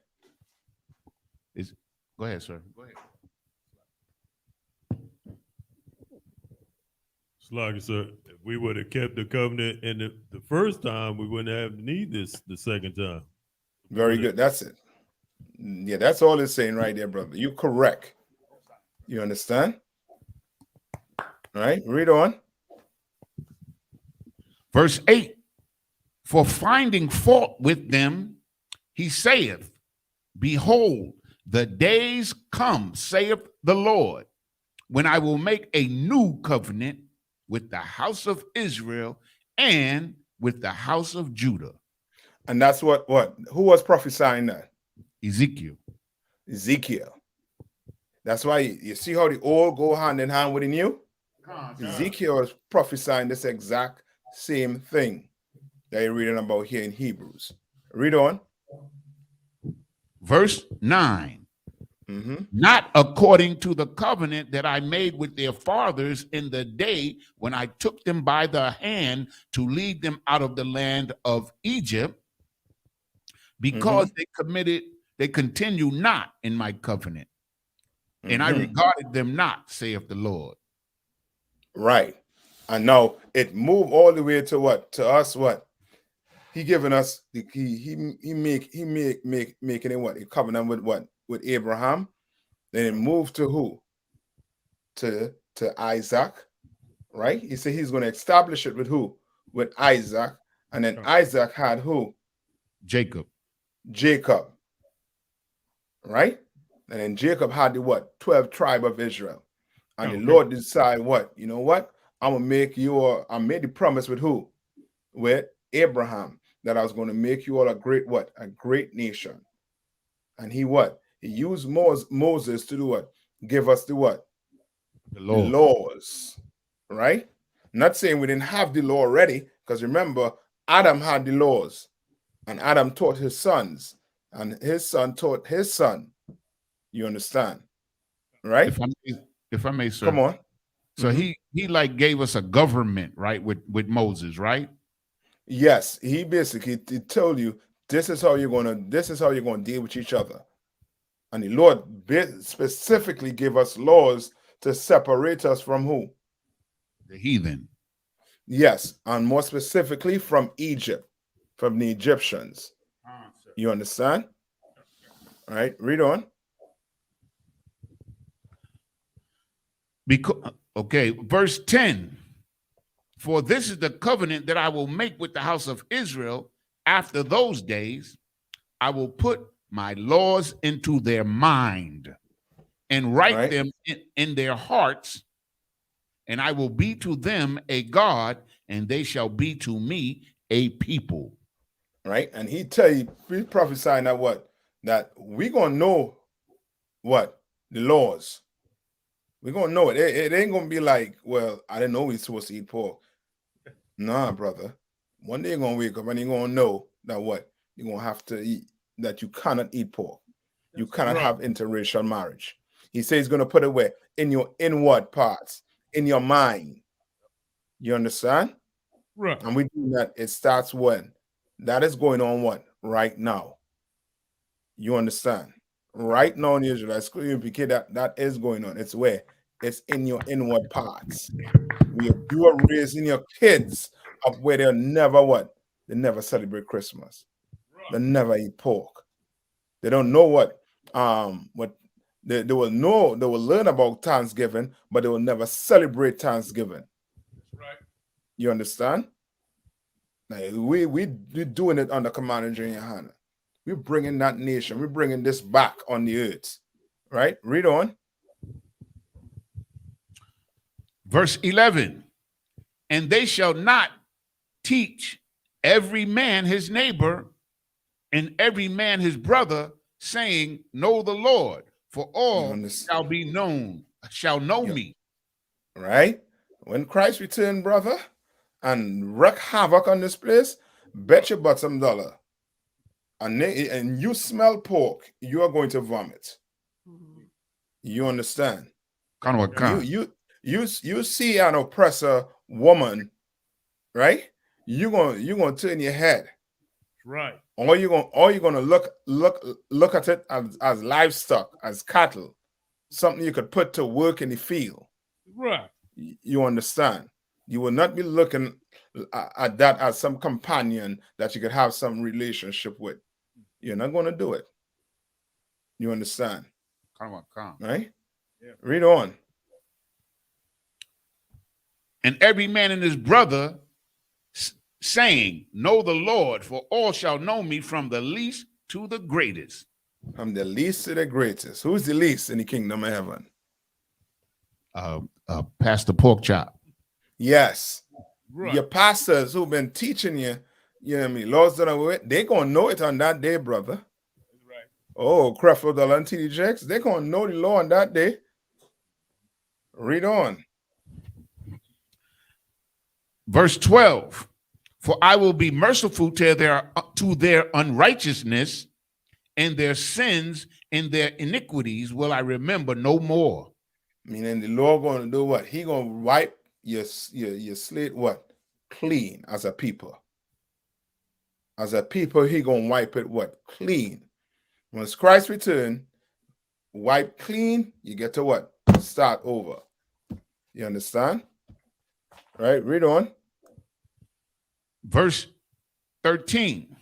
Go ahead, sir. Go ahead. Slugger, sir, if we would have kept the covenant in the first time, we wouldn't have need this the second time. Very good. That's it. Yeah, that's all it's saying right there, brother. You're correct. You understand? All right, read on. Verse 8. For finding fault with them, he saith, behold, the days come, saith the Lord, when I will make a new covenant with the house of Israel and with the house of Judah. And that's what? Who was prophesying that? Ezekiel. Ezekiel. That's why you see how the old go hand in hand with the new? Ezekiel is prophesying this exact same thing that you're reading about here in Hebrews. Read on. Verse 9. Not according to the covenant that I made with their fathers in the day when I took them by the hand to lead them out of the land of Egypt, because they continue not in my covenant, and I regarded them not, saith the Lord. Right. And now it moved all the way to what? To us what? He given us making it what? A covenant with what? With Abraham. Then it moved to who? To Isaac, right? He said he's going to establish it with who? With Isaac. And then Isaac had who? Jacob. Right? And then Jacob had the what? 12 tribe of Israel. And the Lord decided what? You know what? I made the promise with who? With Abraham, that I was going to make you all a great what? A great nation. And he what? He used Moses to do what? Give us the what? The laws. Right? Not saying we didn't have the law already, because remember, Adam had the laws. And Adam taught his sons. And his son taught his son. You understand? Right? If I may, sir. Come on. So he like gave us a government, right? With Moses, right? Yes. He basically told you this is how you're gonna deal with each other. And the Lord specifically gave us laws to separate us from who? The heathen. Yes, and more specifically from Egypt, from the Egyptians. You understand? All right, read on. Verse 10. For this is the covenant that I will make with the house of Israel after those days. I will put my laws into their mind and write them in their hearts, and I will be to them a God, and they shall be to me a people. Right? And he prophesying that what? That we're going to know what? The laws. We're going to know it. It ain't going to be like, well, I didn't know we were supposed to eat pork. Nah, brother. One day you're going to wake up and you're going to know that what? You're going to have to eat, that you cannot eat pork. You cannot have interracial marriage. He says he's going to put it where? In your inward parts, in your mind. You understand? Right. And we do that. It starts when? That is going on what? Right now. You understand? Right now in the Israelite school, that is going on. It's where? It's in your inward parts. You are raising your kids up where they'll never what? They never celebrate Christmas. They never eat pork. They don't know what they will know. They will learn about Thanksgiving, but they will never celebrate Thanksgiving. That's right. You understand? Like we're doing it under Command and Junior Hannah. we're bringing that nation, we're bringing this back on the earth. Right? Read on. Verse 11, and they shall not teach every man his neighbor and every man his brother, saying, know the Lord, for all shall be known, shall know me. Right? When Christ returned, brother, and wreak havoc on this place, bet your bottom dollar. And you smell pork, you are going to vomit. You understand? You see an oppressor woman, right? You're gonna turn your head. Right. Or you're gonna look at it as livestock, as cattle, something you could put to work in the field. Right. You understand? You will not be looking at that as some companion that you could have some relationship with. You're not going to do it. You understand? Right? Yeah. Read on. And every man and his brother, saying, know the Lord, for all shall know me, from the least to the greatest. From the least to the greatest. Who's the least in the kingdom of heaven? Pastor Pork Chop. Yes. Right. Your pastors who've been teaching you, you know what I mean, laws that are, they're going to know it on that day, brother. Right. Oh, Creflo Dollar and TD Jakes, they're going to know the law on that day. Read on. Verse 12, for I will be merciful to their unrighteousness, and their sins and their iniquities will I remember no more. Meaning the Lord going to do what? He going to wipe your slate what? Clean as a people. As a people, he going to wipe it what? Clean. Once Christ return, wipe clean, you get to what? Start over. You understand? Right? Read on. Verse 13.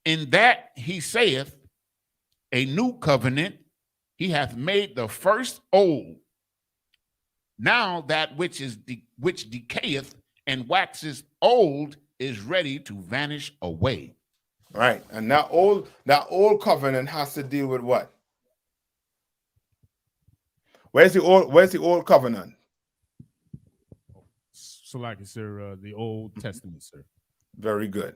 In that he saith, a new covenant he hath made the first old. Now that which decayeth and waxes old is ready to vanish away. Right. And that old covenant has to deal with what? Where's the old covenant? So like it, sir, the Old Testament, sir. Very good.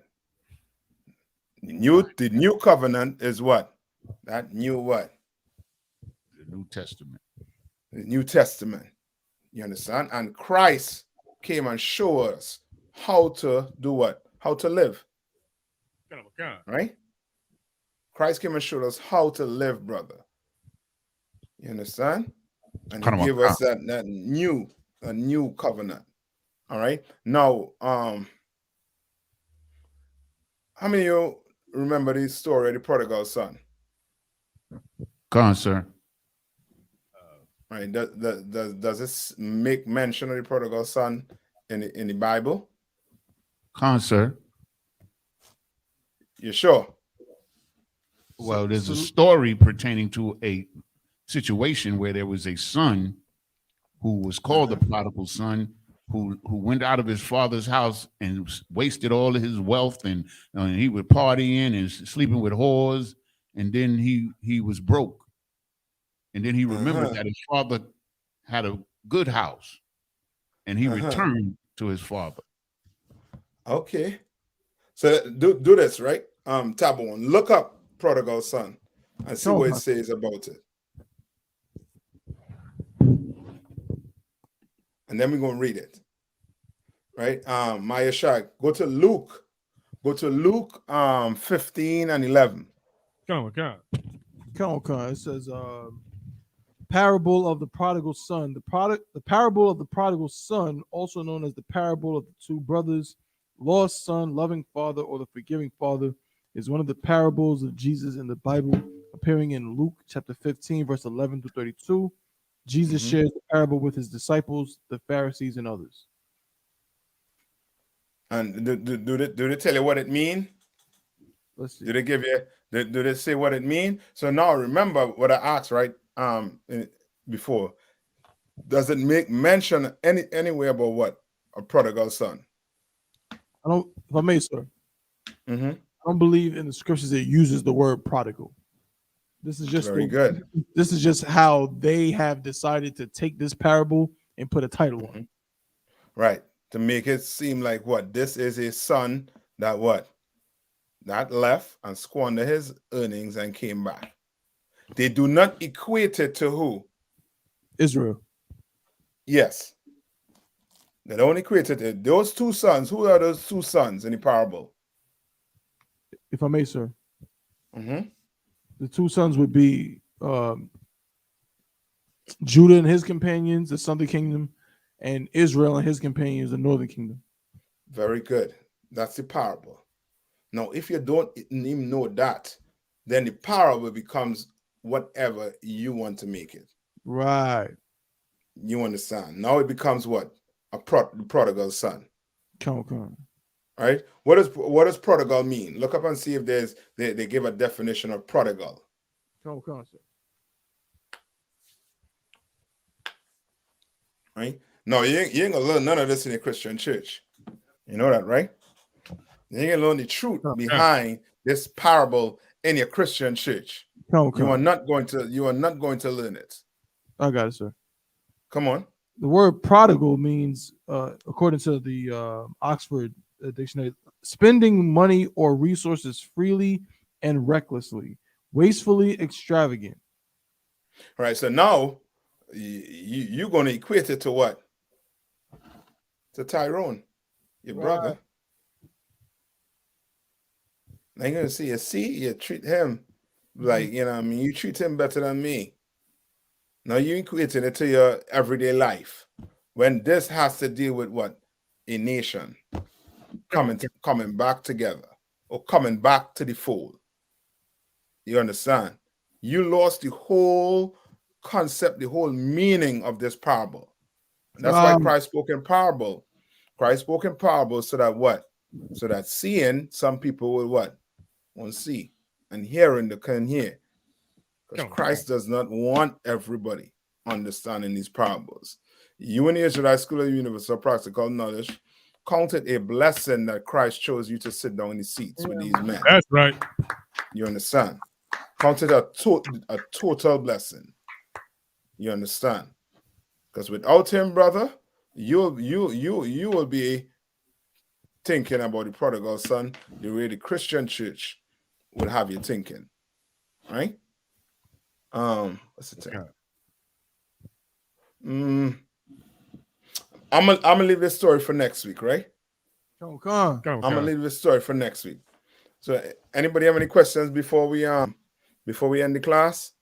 The new covenant is what? That new what? The New Testament. The New Testament. You understand? And Christ came and showed us how to do what? How to live. Right? Christ came and showed us how to live, brother. You understand? And he gave us that new covenant. All right. Now, how many of you remember the story of the prodigal son? Come on, sir. Right. Does this make mention of the prodigal son in the Bible? Come on, sir. You sure? Well, there's a story pertaining to a situation where there was a son who was called the prodigal son, who went out of his father's house and wasted all of his wealth, and he was partying and sleeping with whores, and then he was broke, and then he remembered that his father had a good house, and he returned to his father. Okay, so do this, right? Tab one, look up prodigal son and see what it says about it, and then we're gonna read it. Right? Maya Shag, go to Luke 15 and 11. Come on. It says parable of the prodigal son. The parable of the prodigal son, also known as the parable of the two brothers, lost son, loving father, or the forgiving father, is one of the parables of Jesus in the Bible, appearing in Luke chapter 15, verse 11 to 32. Jesus shares the parable with his disciples, the Pharisees, and others. And do they tell you what it means? Let's see. Do they give you? Do they say what it means? So now remember what I asked right before. Does it make mention anywhere about what? A prodigal son? I don't. If I may, sir. don't believe in the scriptures it uses the word prodigal. This is just Very good. This is just how they have decided to take this parable and put a title on it. Right. To make it seem like what? This is a son that what? That left and squandered his earnings and came back. They do not equate it to who? Israel. Yes. They don't equate it to those two sons. Who are those two sons in the parable? If I may, sir. Mm-hmm. The two sons would be Judah and his companions, the southern kingdom, and Israel and his companions, the northern kingdom. Very good. That's the parable. Now, if you don't even know that, then the parable becomes whatever you want to make it. Right. You understand? Now it becomes what? The prodigal son. Come on. Right? What does prodigal mean? Look up and see if they give a definition of prodigal. Come on, sir. Right? No, you ain't gonna learn none of this in a Christian church. You know that, right? You ain't gonna learn the truth behind this parable in your Christian church. You are not going to learn it. I got it, sir. Come on. The word prodigal means, according to the Oxford Dictionary, spending money or resources freely and recklessly, wastefully extravagant. All right. So now you're going to equate it to what? To Tyrone, your brother. Now you're going to see, you treat him like, you know what I mean? You treat him better than me. Now you equating it to your everyday life. When this has to deal with what? A nation coming back together or coming back to the fold. You understand? You lost the whole concept, the whole meaning of this parable. And that's why Christ spoke in parable. Christ spoke in parable so that what? So that seeing, some people will what? Won't see. And hearing, they can hear. Because Christ does not want everybody understanding these parables. You in the Israelite School of Universal Practical Knowledge count it a blessing that Christ chose you to sit down in the seats with these men. That's right. You understand? Count it a total blessing. You understand? Because without him, brother, you will be thinking about the prodigal son the way the Christian church would have you thinking. Right? What's the time? I'm gonna leave this story for next week, right? Come on. I'm gonna leave this story for next week. So, anybody have any questions before we end the class?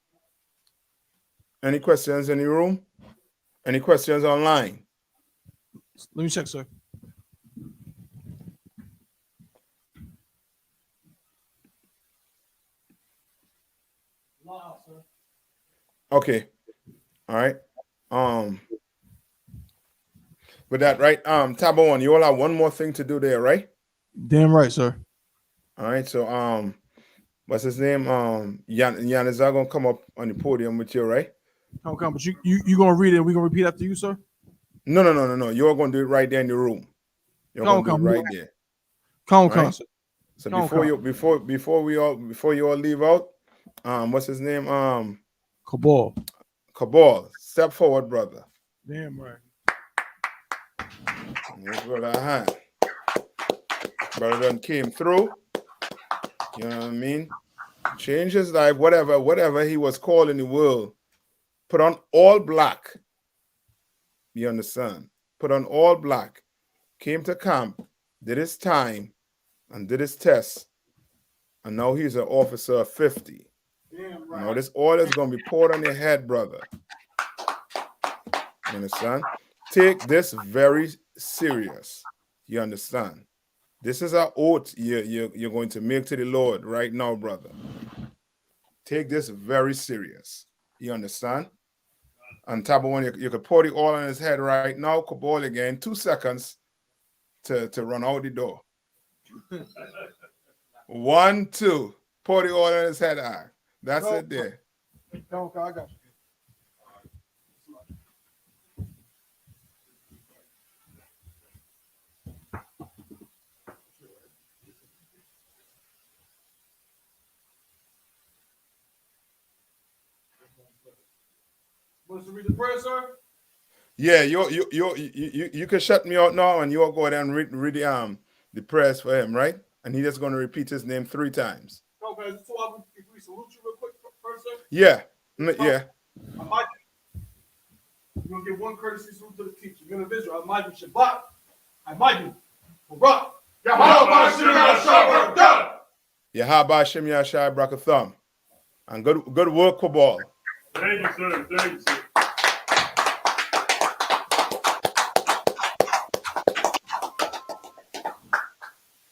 Any questions in the room? Any questions online? Let me check, sir. Okay. All right. With that, right? Tabo One, you all have one more thing to do there, right? Damn right, sir. All right. So what's his name? Yan is gonna come up on the podium with you, right? Come, but you gonna read it and we gonna repeat after you, sir? No. You're gonna do it right there in the room. You're gonna do it right there. Come, sir. So before you all leave out, what's his name? Cabal, step forward, brother. Damn right. Yes, brother. Brother done came through. You know what I mean? Changed his life, whatever he was called in the world. Put on all black. You understand? Put on all black. Came to camp, did his time, and did his test. And now he's an officer of 50. Damn right. Now this oil is going to be poured on your head, brother. You understand? Take this very serious. You understand? This is an oath you're going to make to the Lord right now, brother. Take this very serious. You understand? And Tabo One, you could pour the oil on his head right now. Cabal again, 2 seconds to run out the door. 1, 2. Pour the oil on his head. That's it there. I got you. Want us to read the prayer, sir? Yeah, you can shut me out now, and you'll go ahead and read the prayers for him, right? And he's just going to repeat his name 3 times. Okay, so if we salute you real quick first, sir. Yeah, We're going to give one courtesy salute to the teacher. Men of Israel, Almighty Shabbat, Almighty Barak, Yahweh Shem Yahshua God. Yahweh Shem Yahshua Brakatham. And good work, football. Thank you, sir. Thank you, sir.